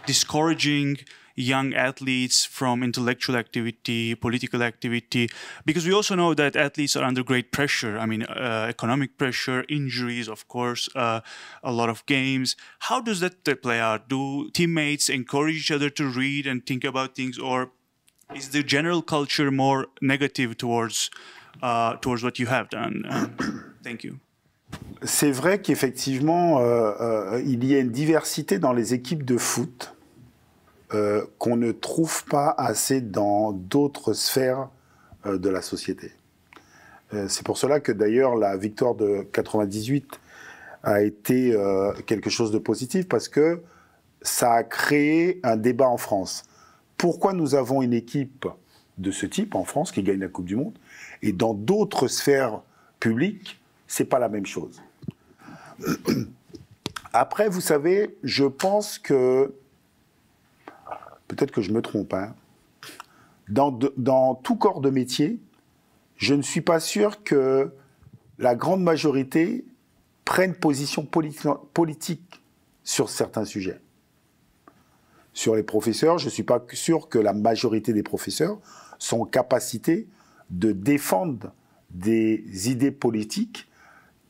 Speaker 8: discouraging young athletes from intellectual activity, political activity? Because we also know that athletes are under great pressure. I mean, economic pressure, injuries, of course, a lot of games. How does that play out? Do teammates encourage each other to read and think about things, or is the general culture more negative towards what you have done? Thank you.
Speaker 3: C'est vrai qu'effectivement, il y a une diversité dans les équipes de foot qu'on ne trouve pas assez dans d'autres sphères de la société. C'est pour cela que d'ailleurs la victoire de 98 a été quelque chose de positif parce que ça a créé un débat en France. Pourquoi nous avons une équipe de ce type en France qui gagne la Coupe du Monde et dans d'autres sphères publiques, c'est pas la même chose. Après, vous savez, je pense que peut-être que je me trompe, hein, dans tout corps de métier, je ne suis pas sûr que la grande majorité prenne position politique sur certains sujets. Sur les professeurs, je ne suis pas sûr que la majorité des professeurs sont en capacité de défendre des idées politiques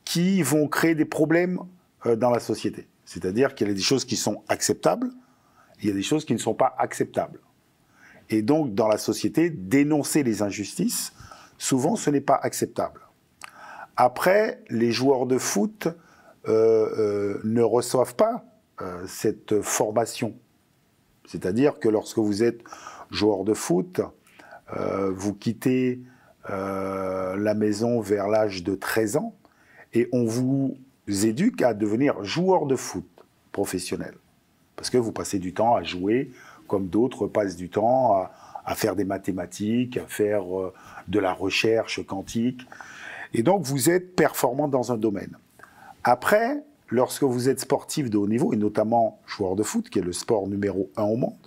Speaker 3: qui vont créer des problèmes dans la société. C'est-à-dire qu'il y a des choses qui sont acceptables, il y a des choses qui ne sont pas acceptables. Et donc, dans la société, dénoncer les injustices, souvent, ce n'est pas acceptable. Après, les joueurs de foot ne reçoivent pas cette formation. C'est-à-dire que lorsque vous êtes joueur de foot, vous quittez la maison vers l'âge de 13 ans et on vous éduque à devenir joueur de foot professionnel. Parce que vous passez du temps à jouer comme d'autres passent du temps à faire des mathématiques, à faire de la recherche quantique. Et donc, vous êtes performant dans un domaine. Après, lorsque vous êtes sportif de haut niveau, et notamment joueur de foot, qui est le sport numéro 1 au monde,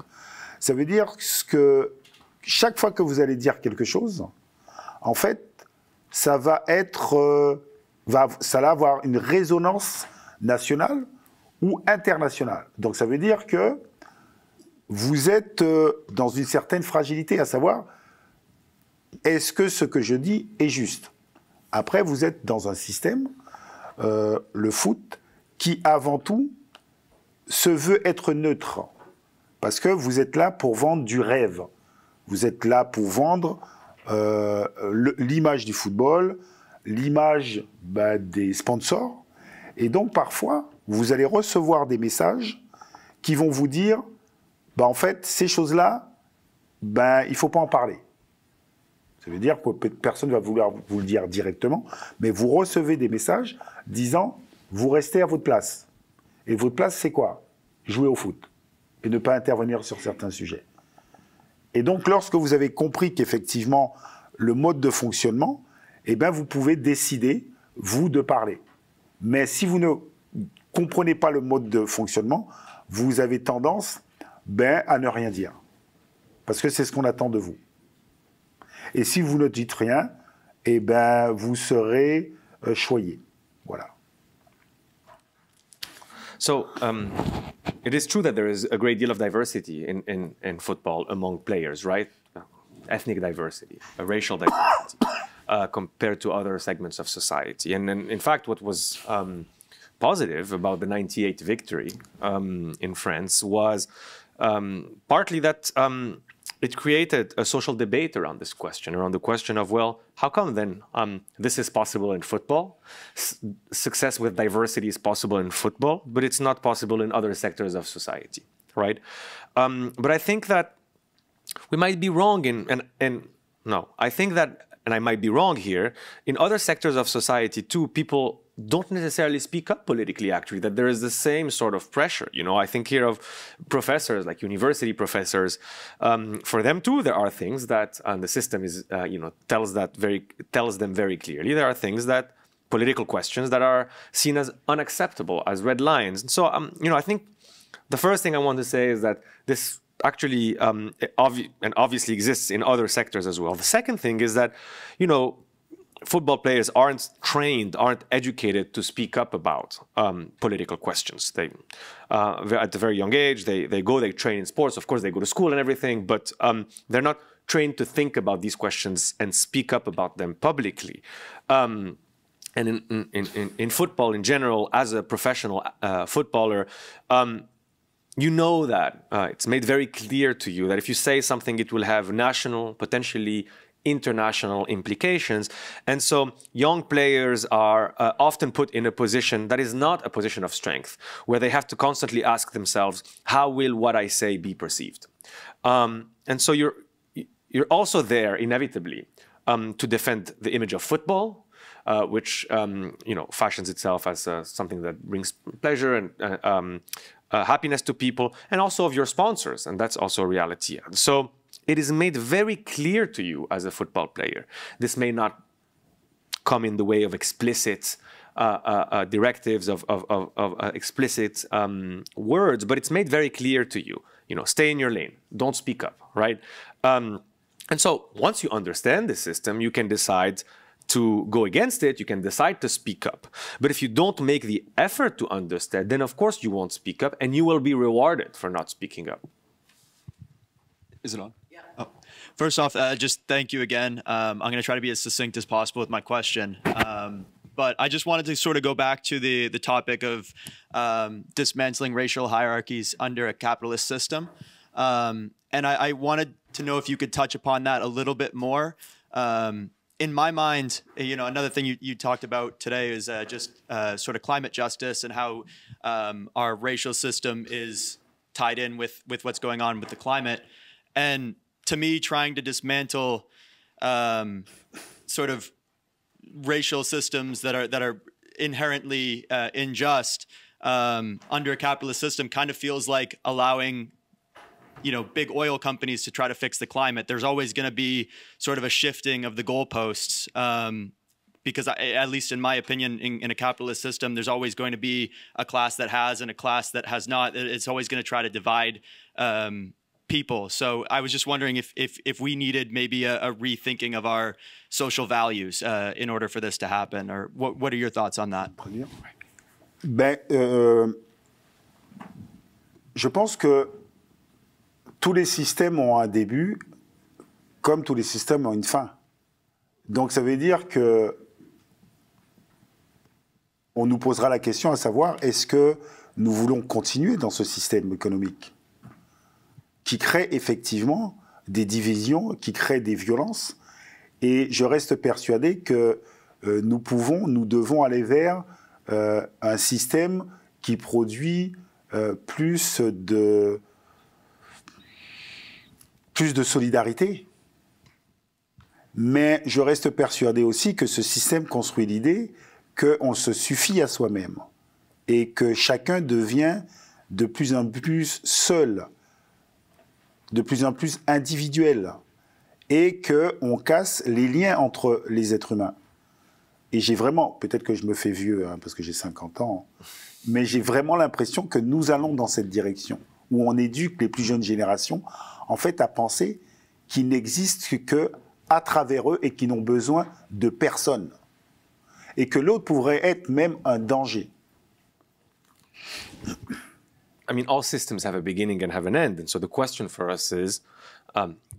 Speaker 3: ça veut dire que chaque fois que vous allez dire quelque chose, en fait, ça va avoir une résonance nationale ou internationale. Donc ça veut dire que vous êtes dans une certaine fragilité, à savoir, est-ce que ce que je dis est juste? Après, vous êtes dans un système, le foot, qui avant tout se veut être neutre. Parce que vous êtes là pour vendre du rêve. Vous êtes là pour vendre l'image du football, l'image des sponsors. Et donc, parfois, vous allez recevoir des messages qui vont vous dire, en fait, ces choses-là, il ne faut pas en parler. Ça veut dire que personne ne va vouloir vous le dire directement, mais vous recevez des messages disant, vous restez à votre place. Et votre place, c'est quoi? Jouer au foot et ne pas intervenir sur certains sujets. Et donc, lorsque vous avez compris qu'effectivement, le mode de fonctionnement, vous pouvez décider, vous, de parler. Mais si vous ne comprenez pas le mode de fonctionnement, vous avez tendance à ne rien dire. Parce que c'est ce qu'on attend de vous. Et si vous ne dites rien, vous serez choyé. Voilà.
Speaker 2: So, it is true that there is a great deal of diversity in football among players, right? Ethnic diversity, racial diversity, compared to other segments of society. And in fact, what was positive about the '98 victory in France was partly that it created a social debate around this question, around the question of, well, how come then this is possible in football? Success with diversity is possible in football, but it's not possible in other sectors of society, right? But I think that we might be wrong I think that, and I might be wrong here, in other sectors of society too, people don't necessarily speak up politically, actually, that there is the same sort of pressure. I think here of professors, like university professors. For them too, there are things that, and the system is, tells them very clearly, there are things that, political questions that are seen as unacceptable, as red lines. And so, I think the first thing I want to say is that this actually obviously exists in other sectors as well. The second thing is that, football players aren't educated to speak up about political questions. They, at a very young age, they train in sports. Of course, they go to school and everything, but they're not trained to think about these questions and speak up about them publicly. And in football in general, as a professional footballer, you know that it's made very clear to you that if you say something, it will have national, potentially international implications. And so young players are often put in a position that is not a position of strength, where they have to constantly ask themselves, how will what I say be perceived? And so you're also there inevitably to defend the image of football, which fashions itself as something that brings pleasure and happiness to people, and also of your sponsors, and that's also a reality. So it is made very clear to you as a football player. This may not come in the way of explicit directives, of explicit words, but it's made very clear to you. Stay in your lane, don't speak up, right? And so once you understand the system, you can decide to go against it, you can decide to speak up. But if you don't make the effort to understand, then of course you won't speak up, and you will be rewarded for not speaking up.
Speaker 9: Is it on?
Speaker 10: Yeah.
Speaker 9: Oh. First off, just thank you again. I'm going to try to be as succinct as possible with my question. But I just wanted to sort of go back to the topic of dismantling racial hierarchies under a capitalist system. And I wanted to know if you could touch upon that a little bit more. In my mind, another thing you talked about today is just sort of climate justice and how our racial system is tied in with what's going on with the climate. And to me, trying to dismantle sort of racial systems that are inherently unjust under a capitalist system kind of feels like allowing big oil companies to try to fix the climate. There's always going to be sort of a shifting of the goalposts because at least in my opinion, in a capitalist system, there's always going to be a class that has and a class that has not. It's always going to try to divide people. So I was just wondering if we needed maybe a rethinking of our social values in order for this to happen, or what are your thoughts on that?
Speaker 3: Je pense que tous les systèmes ont un début, comme tous les systèmes ont une fin. Donc ça veut dire que on nous posera la question à savoir, est-ce que nous voulons continuer dans ce système économique qui crée effectivement des divisions, qui crée des violences. Et je reste persuadé que nous devons aller vers un système qui produit plus de solidarité. Mais je reste persuadé aussi que ce système construit l'idée qu'on se suffit à soi-même et que chacun devient de plus en plus seul, de plus en plus individuel, et qu'on casse les liens entre les êtres humains. Et j'ai vraiment, peut-être que je me fais vieux, parce que j'ai 50 ans, mais j'ai vraiment l'impression que nous allons dans cette direction, où on éduque les plus jeunes générations, en fait, à penser qu'ils n'existent qu'à travers eux et qu'ils n'ont besoin de personne. Et que l'autre pourrait être même un danger.
Speaker 2: I mean, all systems have a beginning and have an end. And so the question for us is,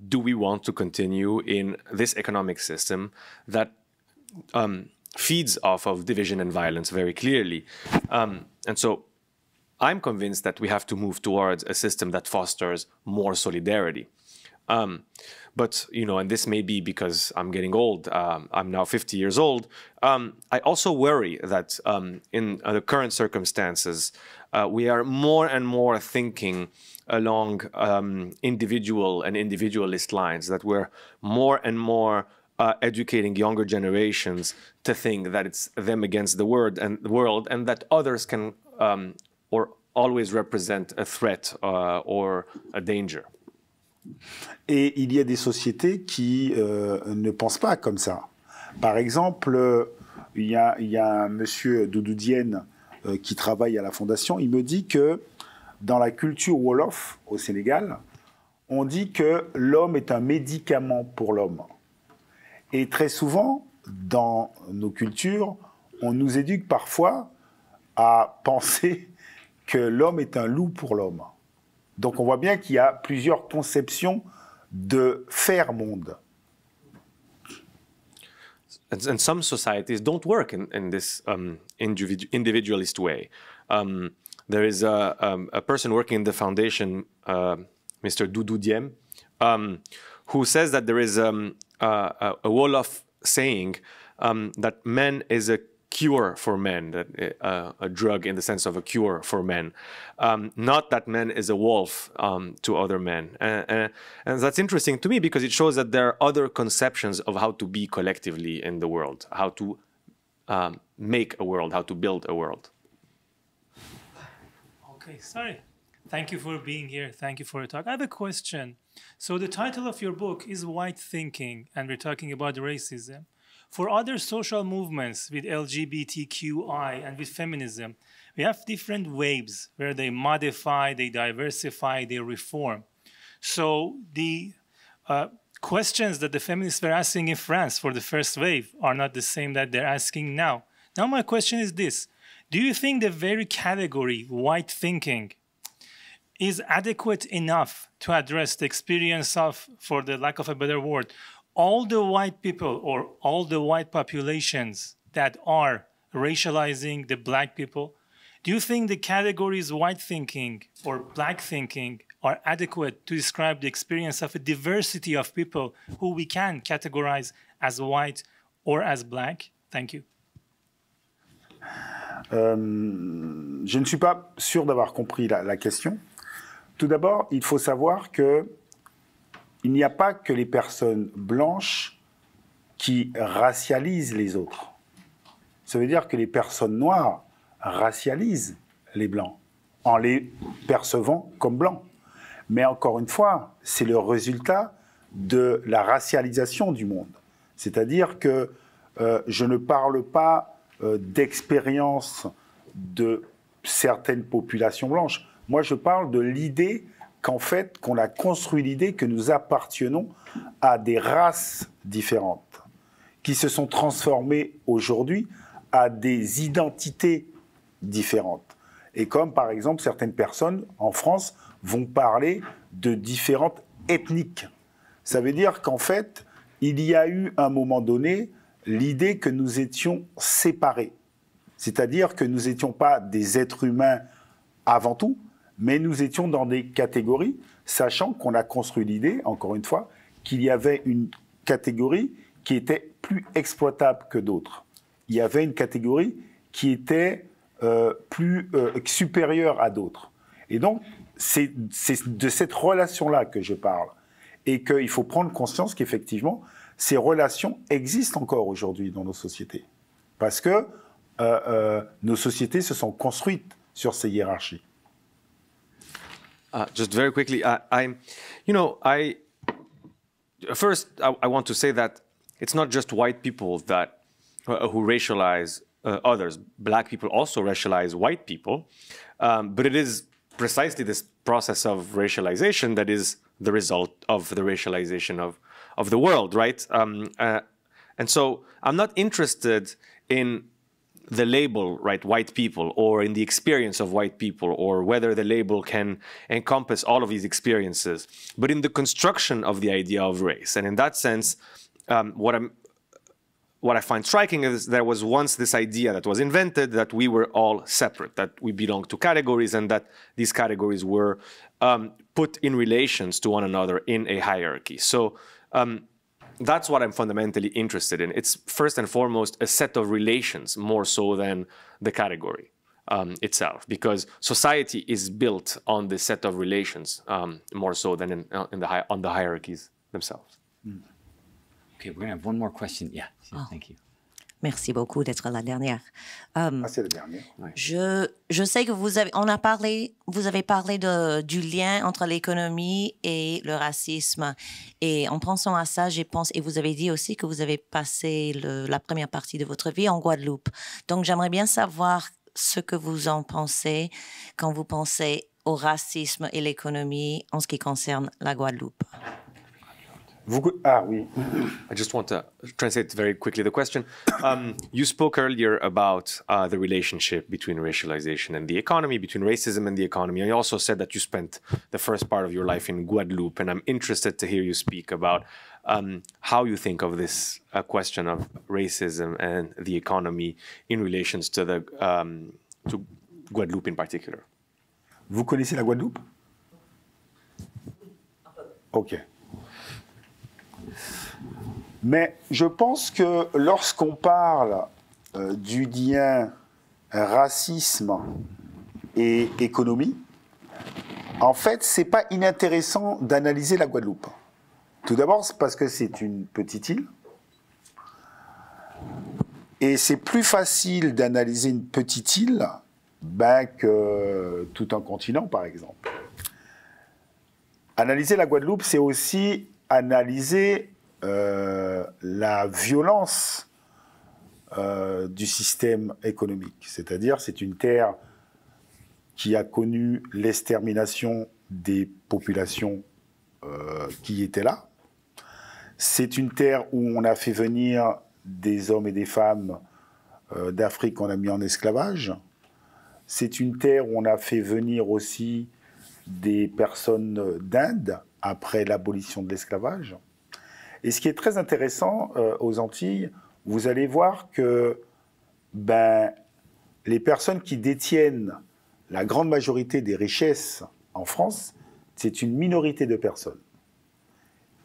Speaker 2: do we want to continue in this economic system that feeds off of division and violence very clearly? And so I'm convinced that we have to move towards a system that fosters more solidarity. But, and this may be because I'm getting old, I'm now 50 years old, I also worry that in the current circumstances, we are more and more thinking along individual and individualist lines, that we're more and more educating younger generations to think that it's them against the world, and that others can or always represent a threat or a danger.
Speaker 3: Et il y a des sociétés qui ne pensent pas comme ça. Par exemple, il y a un monsieur Doudou Diène qui travaille à la Fondation. Il me dit que dans la culture Wolof au Sénégal, on dit que l'homme est un médicament pour l'homme. Et très souvent, dans nos cultures, on nous éduque parfois à penser que l'homme est un loup pour l'homme. Donc on voit bien qu'il y a plusieurs conceptions de faire monde.
Speaker 2: And some societies don't work in this individualist way. There is a person working in the foundation, Mr. Doudou Diem, who says that there is a Wolof saying that men is a cure for men, that a drug in the sense of a cure for men, not that man is a wolf to other men. And that's interesting to me because it shows that there are other conceptions of how to be collectively in the world, how to make a world, how to build a world.
Speaker 10: Okay, sorry. Thank you for being here. Thank you for your talk. I have a question. So the title of your book is White Thinking, and we're talking about racism. For other social movements with LGBTQI and with feminism, we have different waves where they modify, they diversify, they reform. So the questions that the feminists were asking in France for the first wave are not the same that they're asking now. Now my question is this. Do you think the very category, white thinking, is adequate enough to address the experience of, for the lack of a better word, all the white people or all the white populations that are racializing the black people? Do you think the categories white thinking or black thinking are adequate to describe the experience of a diversity of people who we can categorize as white or as black? Thank you.
Speaker 3: Je ne suis pas sûr d'avoir compris la question. Tout d'abord, il faut savoir que il n'y a pas que les personnes blanches qui racialisent les autres. Ça veut dire que les personnes noires racialisent les blancs en les percevant comme blancs. Mais encore une fois, c'est le résultat de la racialisation du monde. C'est-à-dire que je ne parle pas d'expérience de certaines populations blanches. Moi, je parle de l'idée qu'en fait, qu'on a construit l'idée que nous appartenons à des races différentes, qui se sont transformées aujourd'hui à des identités différentes. Et comme, par exemple, certaines personnes en France vont parler de différentes ethniques. Ça veut dire qu'en fait, il y a eu, à un moment donné, l'idée que nous étions séparés. C'est-à-dire que nous n'étions pas des êtres humains avant tout, mais nous étions dans des catégories, sachant qu'on a construit l'idée, encore une fois, qu'il y avait une catégorie qui était plus exploitable que d'autres. Il y avait une catégorie qui était plus supérieure à d'autres. Et donc, c'est de cette relation-là que je parle. Et qu'il faut prendre conscience qu'effectivement, ces relations existent encore aujourd'hui dans nos sociétés. Parce que nos sociétés se sont construites sur ces hiérarchies.
Speaker 2: Just very quickly, first I want to say that it's not just white people that who racialize others. Black people also racialize white people, but it is precisely this process of racialization that is the result of the racialization of the world, right? And so I'm not interested in the label, right, white people, or in the experience of white people, or whether the label can encompass all of these experiences, but in the construction of the idea of race. And in that sense, what I find striking is there was once this idea that was invented that we were all separate, that we belong to categories, and that these categories were put in relations to one another in a hierarchy. So that's what I'm fundamentally interested in. It's first and foremost a set of relations more so than the category itself, because society is built on this set of relations more so than on the hierarchies themselves.
Speaker 1: Okay, we're going to have one more question. Yeah, thank you.
Speaker 11: Merci beaucoup d'être la dernière.
Speaker 3: C'est la dernière.
Speaker 11: Ouais. Je sais que vous avez parlé du lien entre l'économie et le racisme. Et en pensant à ça, je pense, et vous avez dit aussi que vous avez passé la première partie de votre vie en Guadeloupe. Donc j'aimerais bien savoir ce que vous en pensez quand vous pensez au racisme et l'économie en ce qui concerne la Guadeloupe.
Speaker 3: Oui.
Speaker 2: I just want to translate very quickly the question. You spoke earlier about the relationship between racialization and the economy, between racism and the economy. And you also said that you spent the first part of your life in Guadeloupe. And I'm interested to hear you speak about how you think of this question of racism and the economy in relations to to Guadeloupe in particular.
Speaker 3: Vous connaissez la Guadeloupe? Ok. Mais je pense que lorsqu'on parle du lien racisme et économie, en fait, c'est pas inintéressant d'analyser la Guadeloupe. Tout d'abord, c'est parce que c'est une petite île. Et c'est plus facile d'analyser une petite île que tout un continent, par exemple. Analyser la Guadeloupe, c'est aussi analyser la violence du système économique. C'est-à-dire, c'est une terre qui a connu l'extermination des populations qui étaient là. C'est une terre où on a fait venir des hommes et des femmes d'Afrique qu'on a mis en esclavage. C'est une terre où on a fait venir aussi des personnes d'Inde après l'abolition de l'esclavage. Et ce qui est très intéressant aux Antilles, vous allez voir que les personnes qui détiennent la grande majorité des richesses en France, c'est une minorité de personnes.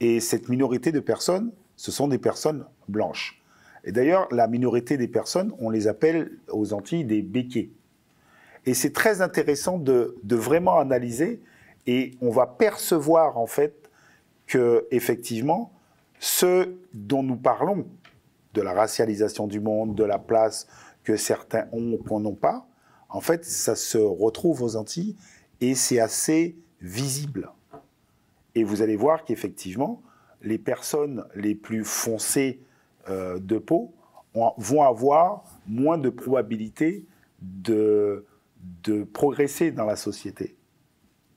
Speaker 3: Et cette minorité de personnes, ce sont des personnes blanches. Et d'ailleurs, la minorité des personnes, on les appelle aux Antilles des béquets. Et c'est très intéressant de vraiment analyser, et on va percevoir en fait que effectivement, ce dont nous parlons, de la racialisation du monde, de la place que certains ont ou qu'on n'a pas, en fait, ça se retrouve aux Antilles et c'est assez visible. Et vous allez voir qu'effectivement, les personnes les plus foncées de peau vont avoir moins de probabilité de progresser dans la société.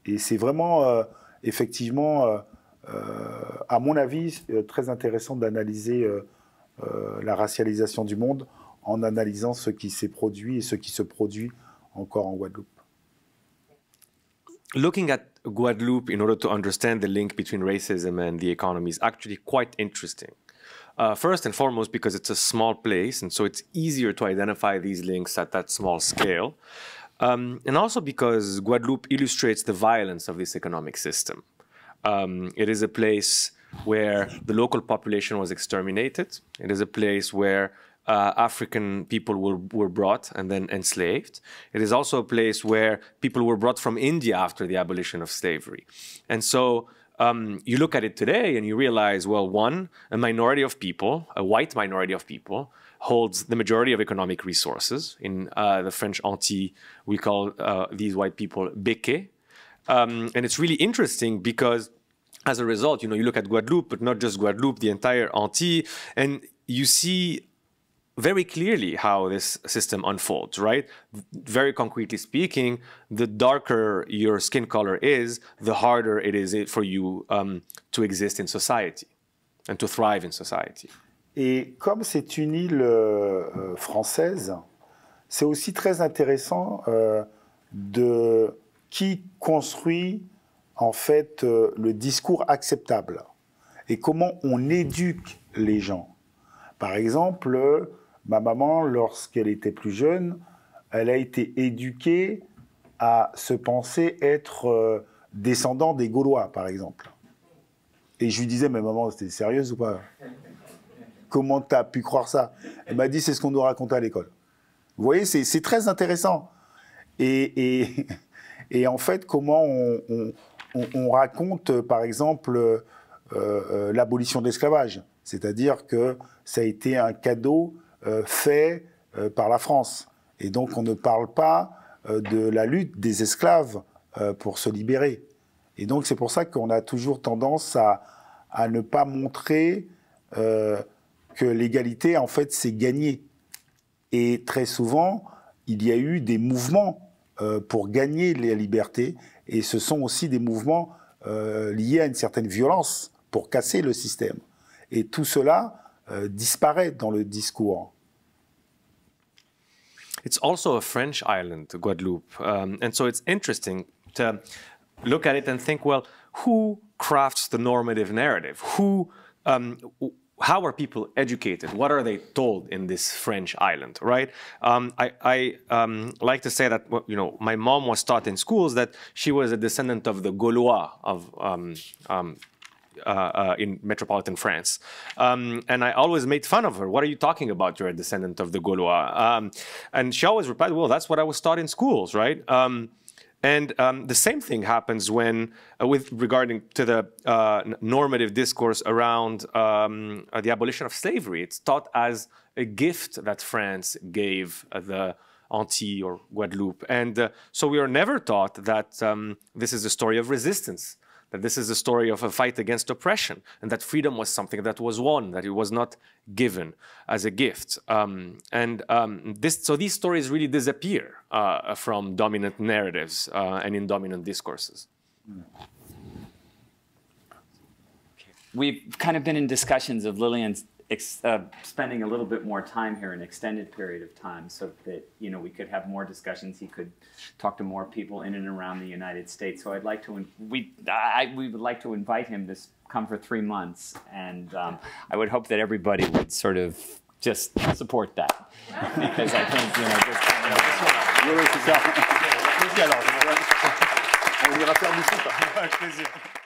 Speaker 3: Et c'est vraiment, effectivement, à mon avis, très intéressant d'analyser la racialisation du monde en analysant ce qui s'est produit et ce qui se produit encore en Guadeloupe.
Speaker 2: Looking at Guadeloupe in order to understand the link between racism and the economy is actually quite interesting. First and foremost, because it's a small place, and so it's easier to identify these links at that small scale. And also because Guadeloupe illustrates the violence of this economic system. It is a place where the local population was exterminated. It is a place where African people were brought and then enslaved. It is also a place where people were brought from India after the abolition of slavery. And so you look at it today and you realize, well, one, a minority of people, a white minority of people, holds the majority of economic resources. In the French Antilles, we call these white people béquets. And it's really interesting because as a result, you look at Guadeloupe, but not just Guadeloupe, the entire Antilles, and you see very clearly how this system unfolds, right? Very concretely speaking, the darker your skin color is, the harder it is for you to exist in society and to thrive in society.
Speaker 3: Et comme c'est une île française, c'est aussi très intéressant de qui construit en fait le discours acceptable et comment on éduque les gens. Par exemple, ma maman, lorsqu'elle était plus jeune, elle a été éduquée à se penser être descendant des Gaulois, par exemple. Et je lui disais, mais maman, c'était sérieuse ou pas? Comment tu as pu croire ça? Elle m'a dit, c'est ce qu'on nous racontait à l'école. Vous voyez, c'est très intéressant. Et en fait, comment on raconte, par exemple, l'abolition de l'esclavage. C'est-à-dire que ça a été un cadeau fait par la France. Et donc, on ne parle pas de la lutte des esclaves pour se libérer. Et donc, c'est pour ça qu'on a toujours tendance à ne pas montrer que l'égalité, en fait, c'est gagné. Et très souvent, il y a eu des mouvements pour gagner la liberté, et ce sont aussi des mouvements liés à une certaine violence pour casser le système. Et tout cela disparaît dans le discours.
Speaker 2: It's also a French island, Guadeloupe, and so it's interesting to look at it and think, well, who crafts the normative narrative? How are people educated? What are they told in this French island, right? I like to say that, my mom was taught in schools that she was a descendant of the Gaulois, of in metropolitan France. And I always made fun of her. What are you talking about? You're a descendant of the Gaulois. And she always replied, well, that's what I was taught in schools, right? And the same thing happens when, with regarding to the normative discourse around the abolition of slavery. It's taught as a gift that France gave the Antilles or Guadeloupe. And so we are never taught that this is a story of resistance, that this is a story of a fight against oppression, and that freedom was something that was won, that it was not given as a gift. So these stories really disappear from dominant narratives and in dominant discourses.
Speaker 1: We've kind of been in discussions of Lilian's spending a little bit more time here, an extended period of time, so that we could have more discussions. He could talk to more people in and around the United States. So I'd like to we would like to invite him to come for 3 months, and I would hope that everybody would sort of just support that, because I think
Speaker 3: Oui, c'est ça. On ira faire du foot.